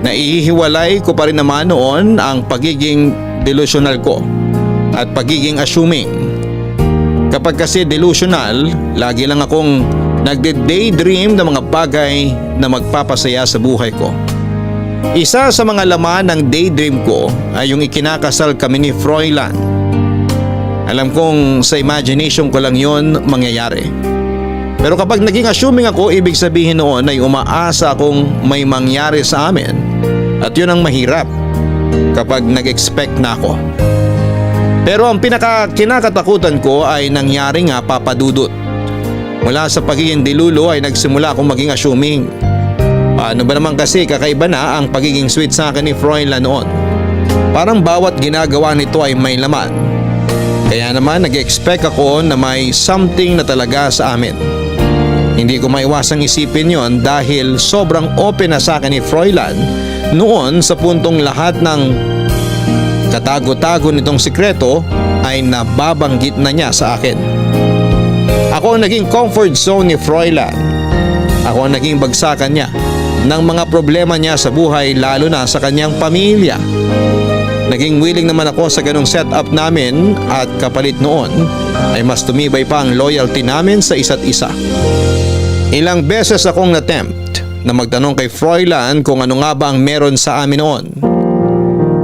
Naihiwalay ko pa rin naman noon ang pagiging delusional ko at pagiging assuming. Kapag kasi delusional, lagi lang akong nagde-daydream ng mga bagay na magpapasaya sa buhay ko. Isa sa mga laman ng daydream ko ay yung ikinakasal kami ni Froilan. Alam kong sa imagination ko lang yon mangyayari. Pero kapag naging assuming ako, ibig sabihin noon ay umaasa akong may mangyari sa amin. At yun ang mahirap kapag nag-expect na ako. Pero ang kinakatakutan ko ay nangyari nga, Papa Dudut. Mula sa pagiging dilulo ay nagsimula akong maging assuming. Paano ba naman kasi kakaiba na ang pagiging sweet sa akin ni Froilan noon? Parang bawat ginagawa nito ay may laman. Kaya naman nag-expect ako na may something na talaga sa amin. Hindi ko maiwasang isipin yon dahil sobrang open na sa akin ni Froilan noon sa puntong lahat ng katago-tago nitong sikreto ay nababanggit na niya sa akin. Ako ang naging comfort zone ni Froilan. Ako ang naging bagsakan niya ng mga problema niya sa buhay, lalo na sa kanyang pamilya. Naging willing naman ako sa ganong setup namin at kapalit noon ay mas tumibay pa ang loyalty namin sa isa't isa. Ilang beses akong na-tempt na magtanong kay Froilan kung ano nga ba ang meron sa amin noon.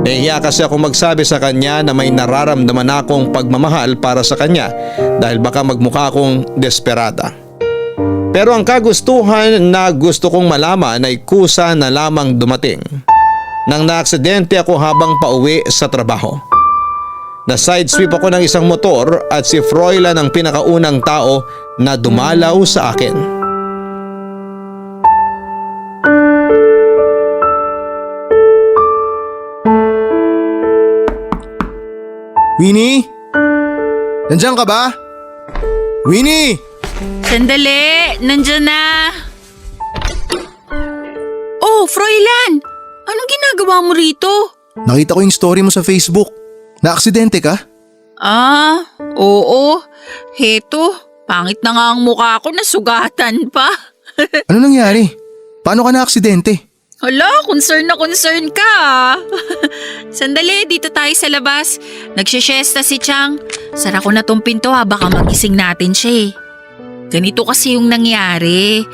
Nahihiya kasi ako magsabi sa kanya na may nararamdaman akong pagmamahal para sa kanya dahil baka magmukha akong desperada. Pero ang kagustuhan na gusto kong malaman ay kusa na lamang dumating nang naaksidente ako habang pauwi sa trabaho. Na-sidesweep ako ng isang motor at si Froilan ang pinakaunang tao na dumalaw sa akin.
Winnie? Nandiyan ka ba? Winnie!
Sandali, nandyan na. Oh, Froilan! Anong ginagawa mo rito?
Nakita ko yung story mo sa Facebook. Na-aksidente ka?
Ah, oo. Heto, pangit na nga ang mukha ko, nasugatan pa.
Ano nangyari? Paano ka na-aksidente?
Hala, concern na concern ka ah. Sandali, dito tayo sa labas. Nagsishesta si Chang. Sara ko na tong pinto ha, baka magising natin siya eh. Ganito kasi yung nangyari.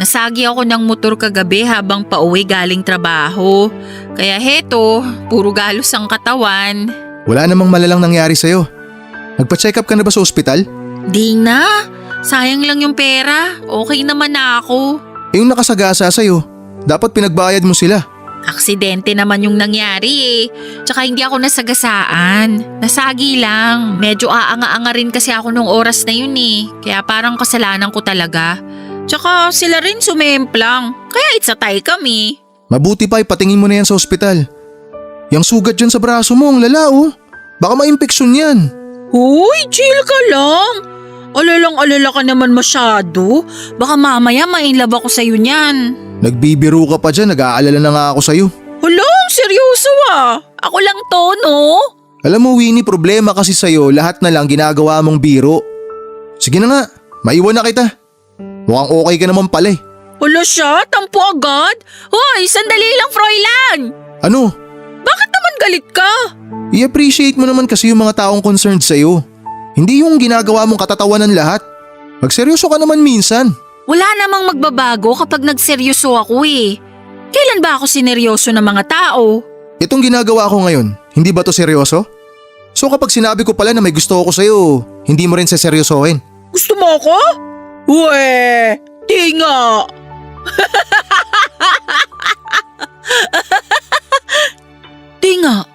Nasagi ako ng motor kagabi habang pauwi galing trabaho. Kaya heto, puro galos ang katawan.
Wala namang malalang nangyari sa'yo. Nagpa-check up ka na ba sa ospital?
Di na, sayang lang yung pera. Okay naman na ako.
Yung nakasagasa sa'yo, dapat pinagbayad mo sila.
Aksidente naman yung nangyari eh. Tsaka hindi ako nasagasaan. Nasagi lang. Medyo aanga-anga rin kasi ako nung oras na yun eh. Kaya parang kasalanan ko talaga. Tsaka sila rin sumemplang. Kaya it's a tie kami.
Mabuti pa ipatingin mo na yan sa ospital. Yung sugat dyan sa braso mo, ang lala oh. Baka ma-impeksyon yan.
Uy, chill ka lang. Alalang-alala ka naman masyado. Baka mamaya ma-inlove ako sa'yo niyan.
Nagbibiro ka pa dyan, nag-aalala na nga ako sa'yo.
Hala, seryoso ah. Ako lang to, no?
Alam mo Winnie, problema kasi sa'yo, lahat na lang ginagawa mong biro. Sige na nga, maiwan na kita. Mukhang okay ka naman pala eh.
Hala siya, tampo agad. Hoy, sandali lang, Froilan.
Ano?
Bakit naman galit ka?
I-appreciate mo naman kasi yung mga taong concerned sa'yo. Hindi yung ginagawa mong katatawanan lahat. Magseryoso ka naman minsan.
Wala namang magbabago kapag nagseryoso ako eh. Kailan ba ako sineryoso ng mga tao?
Itong ginagawa ko ngayon, hindi ba to seryoso? So kapag sinabi ko pala na may gusto ako sa'yo, hindi mo rin seseryosohin.
Gusto mo ako? Uwe, di nga. Di nga.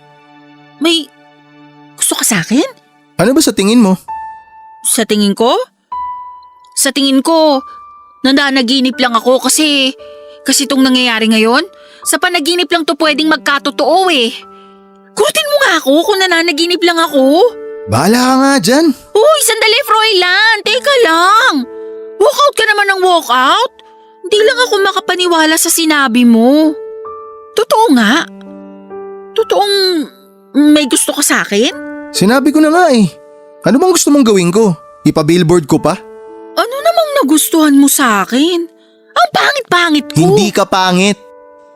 May gusto ka sa akin?
Ano ba sa tingin mo?
Sa tingin ko? Sa tingin ko, nananaginip lang ako kasi itong nangyayari ngayon. Sa panaginip lang to pwedeng magkatotoo eh. Kurutin mo nga ako kung nananaginip lang ako.
Bahala ka nga dyan.
Uy, sandali Froilan, teka lang. Walkout ka naman ng walkout. Hindi lang ako makapaniwala sa sinabi mo. Totoo nga. Totoong may gusto ka sa akin?
Sinabi ko na nga eh. Ano bang gusto mong gawin ko? Ipa-billboard ko pa?
Ano namang nagustuhan mo sa akin? Ang pangit-pangit ko.
Hindi ka pangit.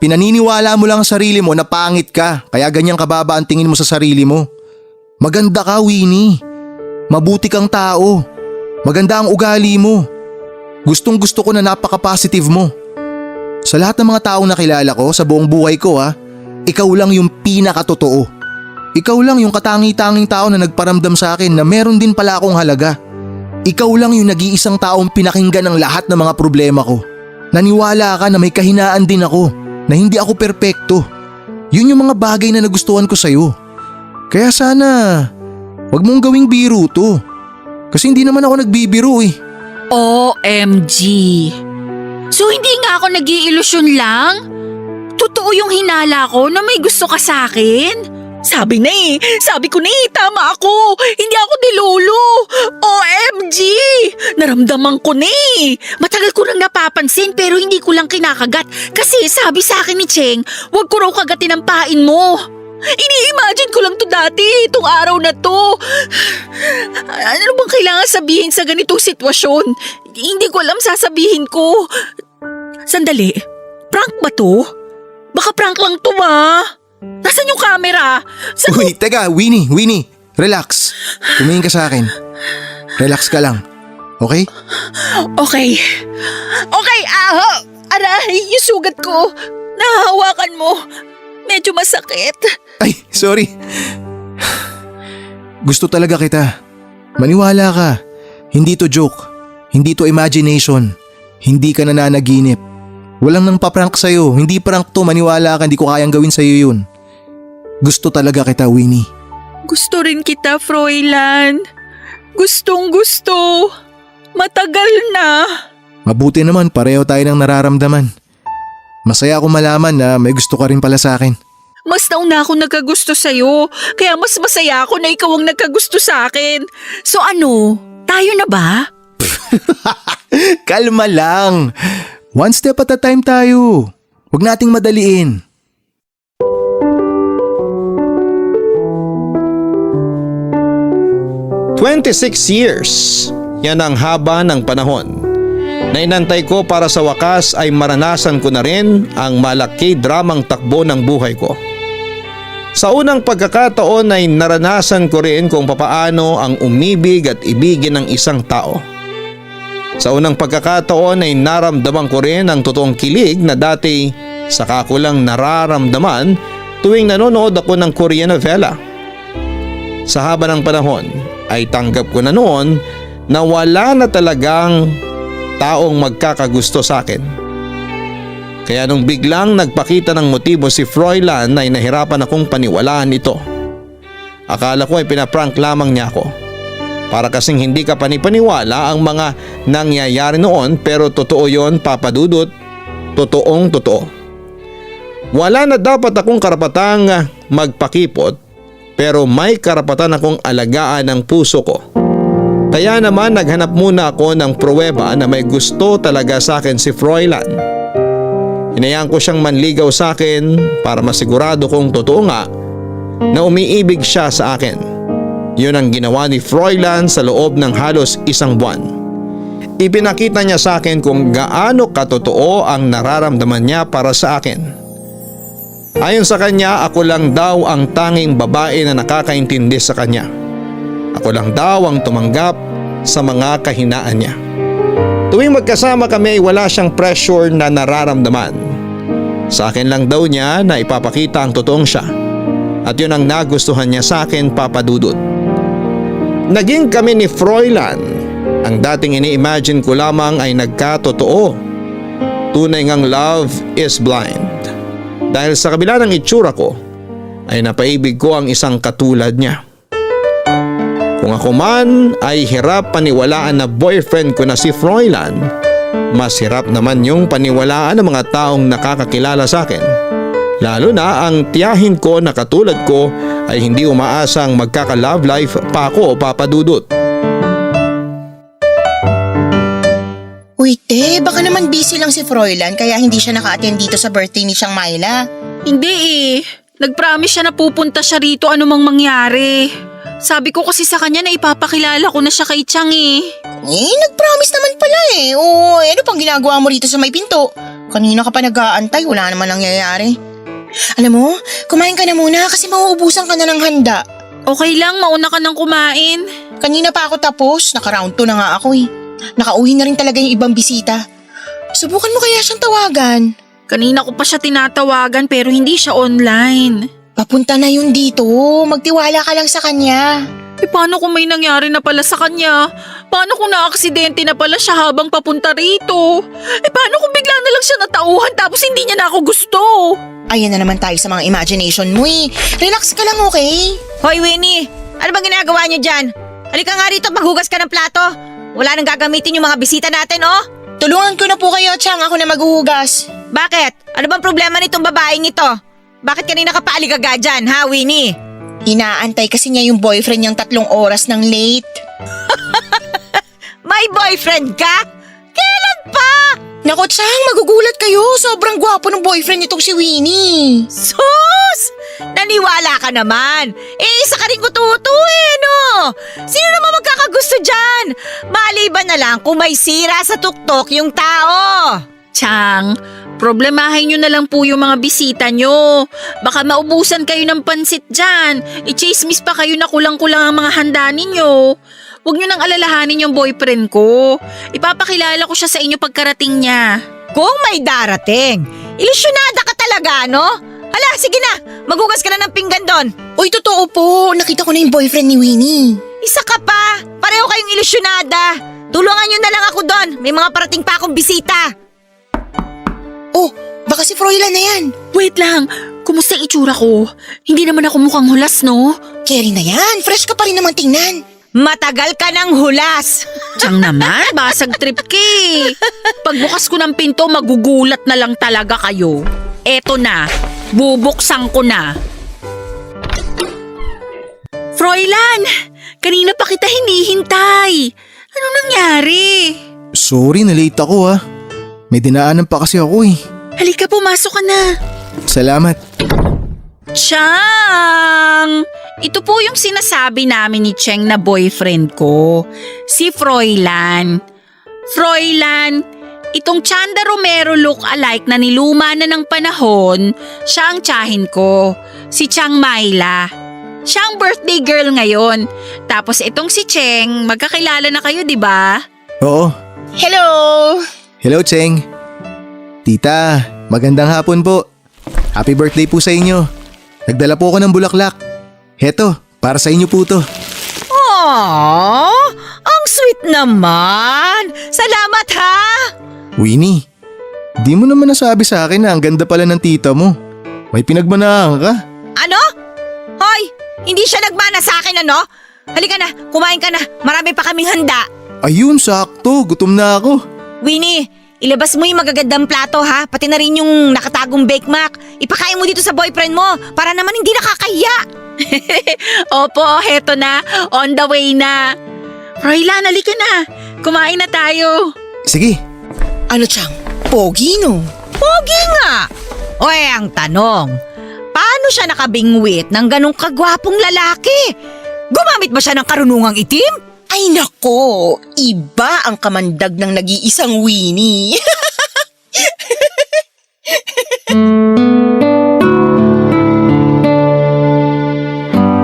Pinaniniwala mo lang ang sarili mo na pangit ka, kaya ganyang kababa ang tingin mo sa sarili mo. Maganda ka, Winnie. Mabuti kang tao. Maganda ang ugali mo. Gustong gusto ko na napaka-positive mo. Sa lahat ng mga taong nakilala ko sa buong buhay ko ikaw lang yung pinakatotoo. Ikaw lang yung katangi-tanging tao na nagparamdam sa akin na meron din pala akong halaga. Ikaw lang yung nag-iisang taong pinakinggan ng lahat ng mga problema ko. Naniwala ka na may kahinaan din ako, na hindi ako perpekto. Yun yung mga bagay na nagustuhan ko sa'yo. Kaya sana, wag mong gawing biro to. Kasi hindi naman ako nagbibiro eh.
OMG. So hindi nga ako nag-iilusyon lang? Totoo yung hinala ko na may gusto ka sa akin? Sabi ko na eh, tama ako. Hindi ako dilolo. OMG! Naramdaman ko na eh. Matagal ko nang napapansin pero hindi ko lang kinakagat. Kasi sabi sa akin ni Cheng, huwag ko raw kagatin ang pain mo. Ini-imagine ko lang to dati, itong araw na to. Ano bang kailangan sabihin sa ganitong sitwasyon? Hindi ko alam sasabihin ko. Sandali, prank ba to? Baka prank lang to Nasaan yung camera?
Uy, teka, Winnie, relax. Tumingin ka sa akin. Relax ka lang, okay?
Okay, aray, yung sugat ko. Nahahawakan mo. Medyo masakit.
Ay, sorry. Gusto talaga kita. Maniwala ka. Hindi to joke. Hindi to imagination. Hindi ka nananaginip. Walang nang paprank sa'yo. Hindi prank to, maniwala ka. Hindi ko kayang gawin sa'yo yun. Gusto talaga kita, Winnie.
Gusto rin kita, Froilan. Gustong gusto. Matagal na.
Mabuti naman, pareho tayo ng nararamdaman. Masaya ako malaman na may gusto ka rin pala sa akin.
Mas nauna ako nagkagusto sa'yo. Kaya mas masaya ako na ikaw ang nagkagusto sa akin. So ano, tayo na ba?
Kalma lang. One step at a time tayo. Huwag nating madaliin.
"26 years. Yan ang haba ng panahon na inantay ko para sa wakas ay maranasan ko na rin ang malaki dramang takbo ng buhay ko. Sa unang pagkakataon ay naranasan ko rin kung papaano ang umibig at ibigin ng isang tao. Sa unang pagkakataon ay naramdaman ko rin ang totoong kilig na dati saka ko lang nararamdaman tuwing nanonood ako ng Korean novela. Sa haba ng panahon ay tanggap ko na noon na wala na talagang taong magkakagusto sa akin. Kaya nung biglang nagpakita ng motibo si Froilan ay nahirapan akong paniwalaan ito. Akala ko ay pinaprank lamang niya ako. Para kasing hindi ka panipaniwala ang mga nangyayari noon, pero totoo yon, Papa Dudut. Totoong totoo. Wala na dapat akong karapatang magpakipot, pero may karapatan akong alagaan ang puso ko. Kaya naman naghanap muna ako ng pruweba na may gusto talaga sa akin si Froilan. Hinayaan ko siyang manligaw sa akin para masigurado kong totoo nga na umiibig siya sa akin. Yun ang ginawa ni Froilan sa loob ng halos isang buwan. Ipinakita niya sa akin kung gaano katotoo ang nararamdaman niya para sa akin. Ayon sa kanya, ako lang daw ang tanging babae na nakakaintindi sa kanya. Ako lang daw ang tumanggap sa mga kahinaan niya. Tuwing magkasama kami ay wala siyang pressure na nararamdaman. Sa akin lang daw niya na ipapakita ang totoong siya. At yun ang nagustuhan niya sa akin, Papa Dudut. Naging kami ni Froilan. Ang dating ini-imagine ko lamang ay nagkatotoo. Tunay ngang love is blind. Dahil sa kabila ng itsura ko, ay napaibig ko ang isang katulad niya. Kung ako man ay hirap paniwalaan na boyfriend ko na si Froilan, mas hirap naman yung paniwalaan ng mga taong nakakakilala sa akin. Lalo na ang tiyahin ko na katulad ko ay hindi umaasang magkaka-love life pa ako, Papa Dudut.
Uy, te, baka naman busy lang si Froilan kaya hindi siya naka-attend dito sa birthday ni Chiang Myla.
Hindi Nag-promise siya na pupunta siya rito anumang mangyari. Sabi ko kasi sa kanya na ipapakilala ko na siya kay Chang
Nag-promise naman pala ano pang ginagawa mo rito sa may pinto? Kanina ka pa nag-aantay, wala naman nangyayari. Alam mo, kumain ka na muna kasi mauubusan ka na ng handa.
Okay lang, mauna ka nang kumain.
Kanina pa ako tapos, naka-round 2 na nga ako Nakauwi na rin talaga yung ibang bisita. Subukan mo kaya siyang tawagan.
Kanina ko pa siya tinatawagan pero hindi siya online.
Papunta na yun dito, magtiwala ka lang sa kanya.
Paano kung may nangyari na pala sa kanya? Paano kung na-aksidente na pala siya habang papunta rito? Paano kung bigla na lang siya natauhan tapos hindi niya na ako gusto?
Ayan na naman tayo sa mga imagination mo Relax ka lang, okay?
Hoy Winnie, ano bang ginagawa niyo dyan? Halika nga rito, maghugas ka ng plato. Wala nang gagamitin yung mga bisita natin,
Tulungan ko na po kayo, Chang. Ako na maghuhugas.
Bakit? Ano bang problema nitong babaeng ito? Bakit kanina ka paaligaga dyan, ha, Winnie?
Inaantay kasi niya yung boyfriend niyang 3 oras ng late.
May boyfriend ka? Kailan pa?
Naku, Chang, magugulat kayo. Sobrang gwapo ng boyfriend nitong si Winnie.
Sus! Naniwala ka naman. Isa ka rin kututo no? Sino naman magkakagusto dyan? Maliban na lang kung may sira sa tuktok yung tao.
Chang, problemahin nyo na lang po yung mga bisita nyo. Baka maubusan kayo ng pansit dyan. I-chismis pa kayo na kulang-kulang ang mga handa ninyo. Huwag nyo nang alalahanin yung boyfriend ko. Ipapakilala ko siya sa inyo pagkarating niya.
Kung may darating, ilusyonada ka talaga, no? Hala, sige na. Magugas ka na ng pinggan doon.
Uy, totoo po. Nakita ko na yung boyfriend ni Winnie.
Isa ka pa. Pareho kayong ilusyonada. Tulungan nyo na lang ako doon. May mga parating pa akong bisita.
Oh, baka si Froilan na yan.
Wait lang, kumusta yung itsura ko? Hindi naman ako mukhang hulas, no?
Carry na yan. Fresh ka pa rin naman tingnan.
Matagal ka ng hulas.
Chang naman, basag trip ka eh. Pagbukas ko ng pinto, magugulat na lang talaga kayo. Eto na, bubuksan ko na. Froilan, kanina pa kita hinihintay. Ano nangyari?
Sorry, na-late ako May dinaanan pa kasi ako eh.
Halika, pumasok ka na.
Salamat.
Chang! Ito po yung sinasabi namin ni Cheng na boyfriend ko, si Froilan. Froilan, itong Chanda Romero look-alike na niluma na ng panahon, siya ang tiyahin ko, si Chang Myla. Siya ang birthday girl ngayon. Tapos itong si Cheng, magkakilala na kayo, di ba?
Oo.
Hello!
Hello, Cheng. Tita, magandang hapon po. Happy birthday po sa inyo. Nagdala po ako ng bulaklak. Heto, para sa inyo po to.
Aww, ang sweet naman. Salamat ha.
Winnie, di mo naman nasabi sa akin na ang ganda pala ng tita mo. May pinagmanahan ka.
Ano? Hoy, hindi siya nagmana sa akin ano? Halika na, kumain ka na. Marami pa kaming handa.
Ayun, sakto. Gutom na ako.
Winnie, ilabas mo yung magagandang plato ha. Pati na rin yung nakatagong Bake Mac. Ipakain mo dito sa boyfriend mo para naman hindi nakakahiya.
Opo, heto na. On the way na. Froilan, halika na. Kumain na tayo.
Sige.
Ano, Chang? Pogi, no?
Pogi nga. Oy, ang tanong, paano siya nakabingwit ng ganong kagwapong lalaki? Gumamit ba siya ng karunungang itim?
Ay nako, iba ang kamandag ng nag-iisang Winnie.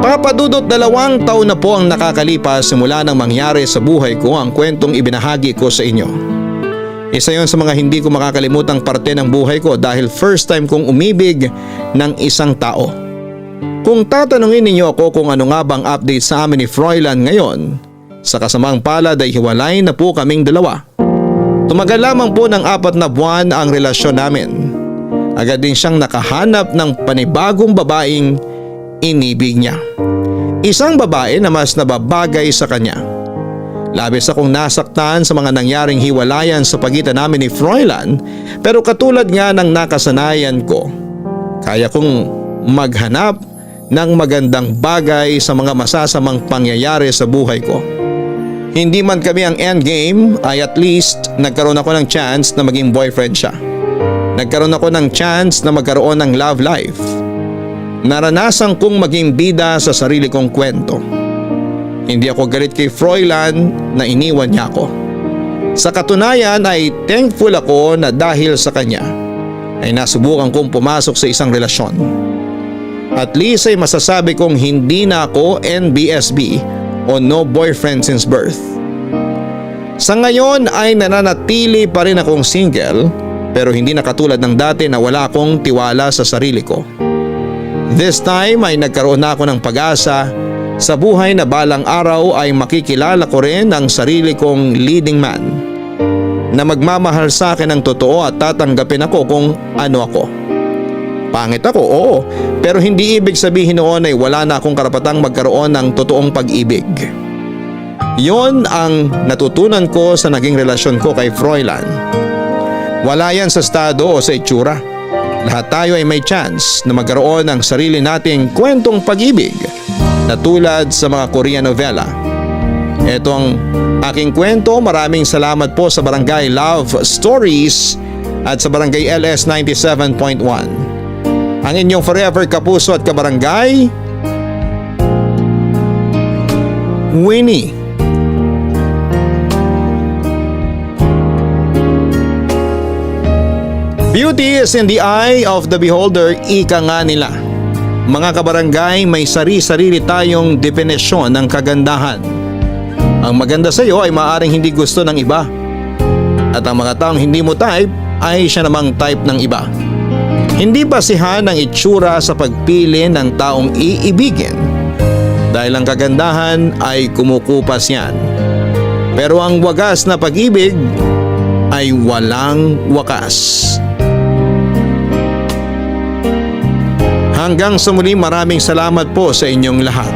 Papadudot 2 taon na po ang nakakalipas simula nang mangyari sa buhay ko ang kwentong ibinahagi ko sa inyo. Isa yon sa mga hindi ko makakalimutang parte ng buhay ko dahil first time kong umibig ng isang tao. Kung tatanungin ninyo ako kung ano nga bang update sa amin ni Froilan ngayon, sa kasamang palad ay hiwalay na po kaming dalawa. Tumagal lamang po ng 4 na buwan ang relasyon namin. Agad din siyang nakahanap ng panibagong babaeng inibig niya. Isang babae na mas nababagay sa kanya. Labis akong nasaktan sa mga nangyaring hiwalayan sa pagitan namin ni Froilan, pero katulad nga ng nakasanayan ko, kaya kong maghanap ng magandang bagay sa mga masasamang pangyayari sa buhay ko. Hindi man kami ang endgame ay at least nagkaroon ako ng chance na maging boyfriend siya. Nagkaroon ako ng chance na magkaroon ng love life. Naranasan kong maging bida sa sarili kong kwento. Hindi ako galit kay Froilan na iniwan niya ako. Sa katunayan ay thankful ako na dahil sa kanya ay nasubukan kong pumasok sa isang relasyon. At least ay masasabi kong hindi na ako NBSB o no boyfriend since birth. Sa ngayon ay nananatili pa rin akong single, pero hindi na katulad ng dati na wala akong tiwala sa sarili ko. This time ay nagkaroon na ako ng pag-asa sa buhay na balang araw ay makikilala ko rin ang sarili kong leading man na magmamahal sa akin ng totoo at tatanggapin ako kung ano ako. Pangit ako, oo, pero hindi ibig sabihin noon ay wala na akong karapatang magkaroon ng totoong pag-ibig. Yon ang natutunan ko sa naging relasyon ko kay Froilan. Wala yan sa estado o sa itsura. Lahat tayo ay may chance na magkaroon ng sarili nating kwentong pag-ibig na tulad sa mga Korean novela. Ito ang aking kwento. Maraming salamat po sa Barangay Love Stories at sa Barangay LS 97.1. Ang inyong forever kapuso at kabarangay, Winnie. Beauty is in the eye of the beholder, ika nga nila. Mga kabarangay, may sari-sarili tayong definisyon ng kagandahan. Ang maganda sa iyo ay maaaring hindi gusto ng iba. At ang mga taong hindi mo type ay siya namang type ng iba. Hindi basihan ang itsura sa pagpili ng taong iibigin. Dahil ang kagandahan ay kumukupas yan. Pero ang wagas na pag-ibig ay walang wakas. Hanggang sa muli, maraming salamat po sa inyong lahat.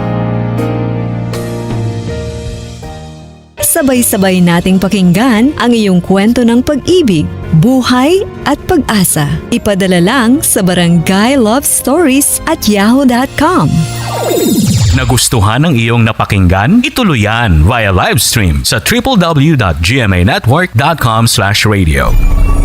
Sabay-sabay nating pakinggan ang iyong kwento ng pag-ibig, buhay at pag-asa. Ipadala lang sa barangaylovestories@yahoo.com.
Nagustuhan ng iyong napakinggan? Ituloy yan via live stream sa www.gmanetwork.com/radio.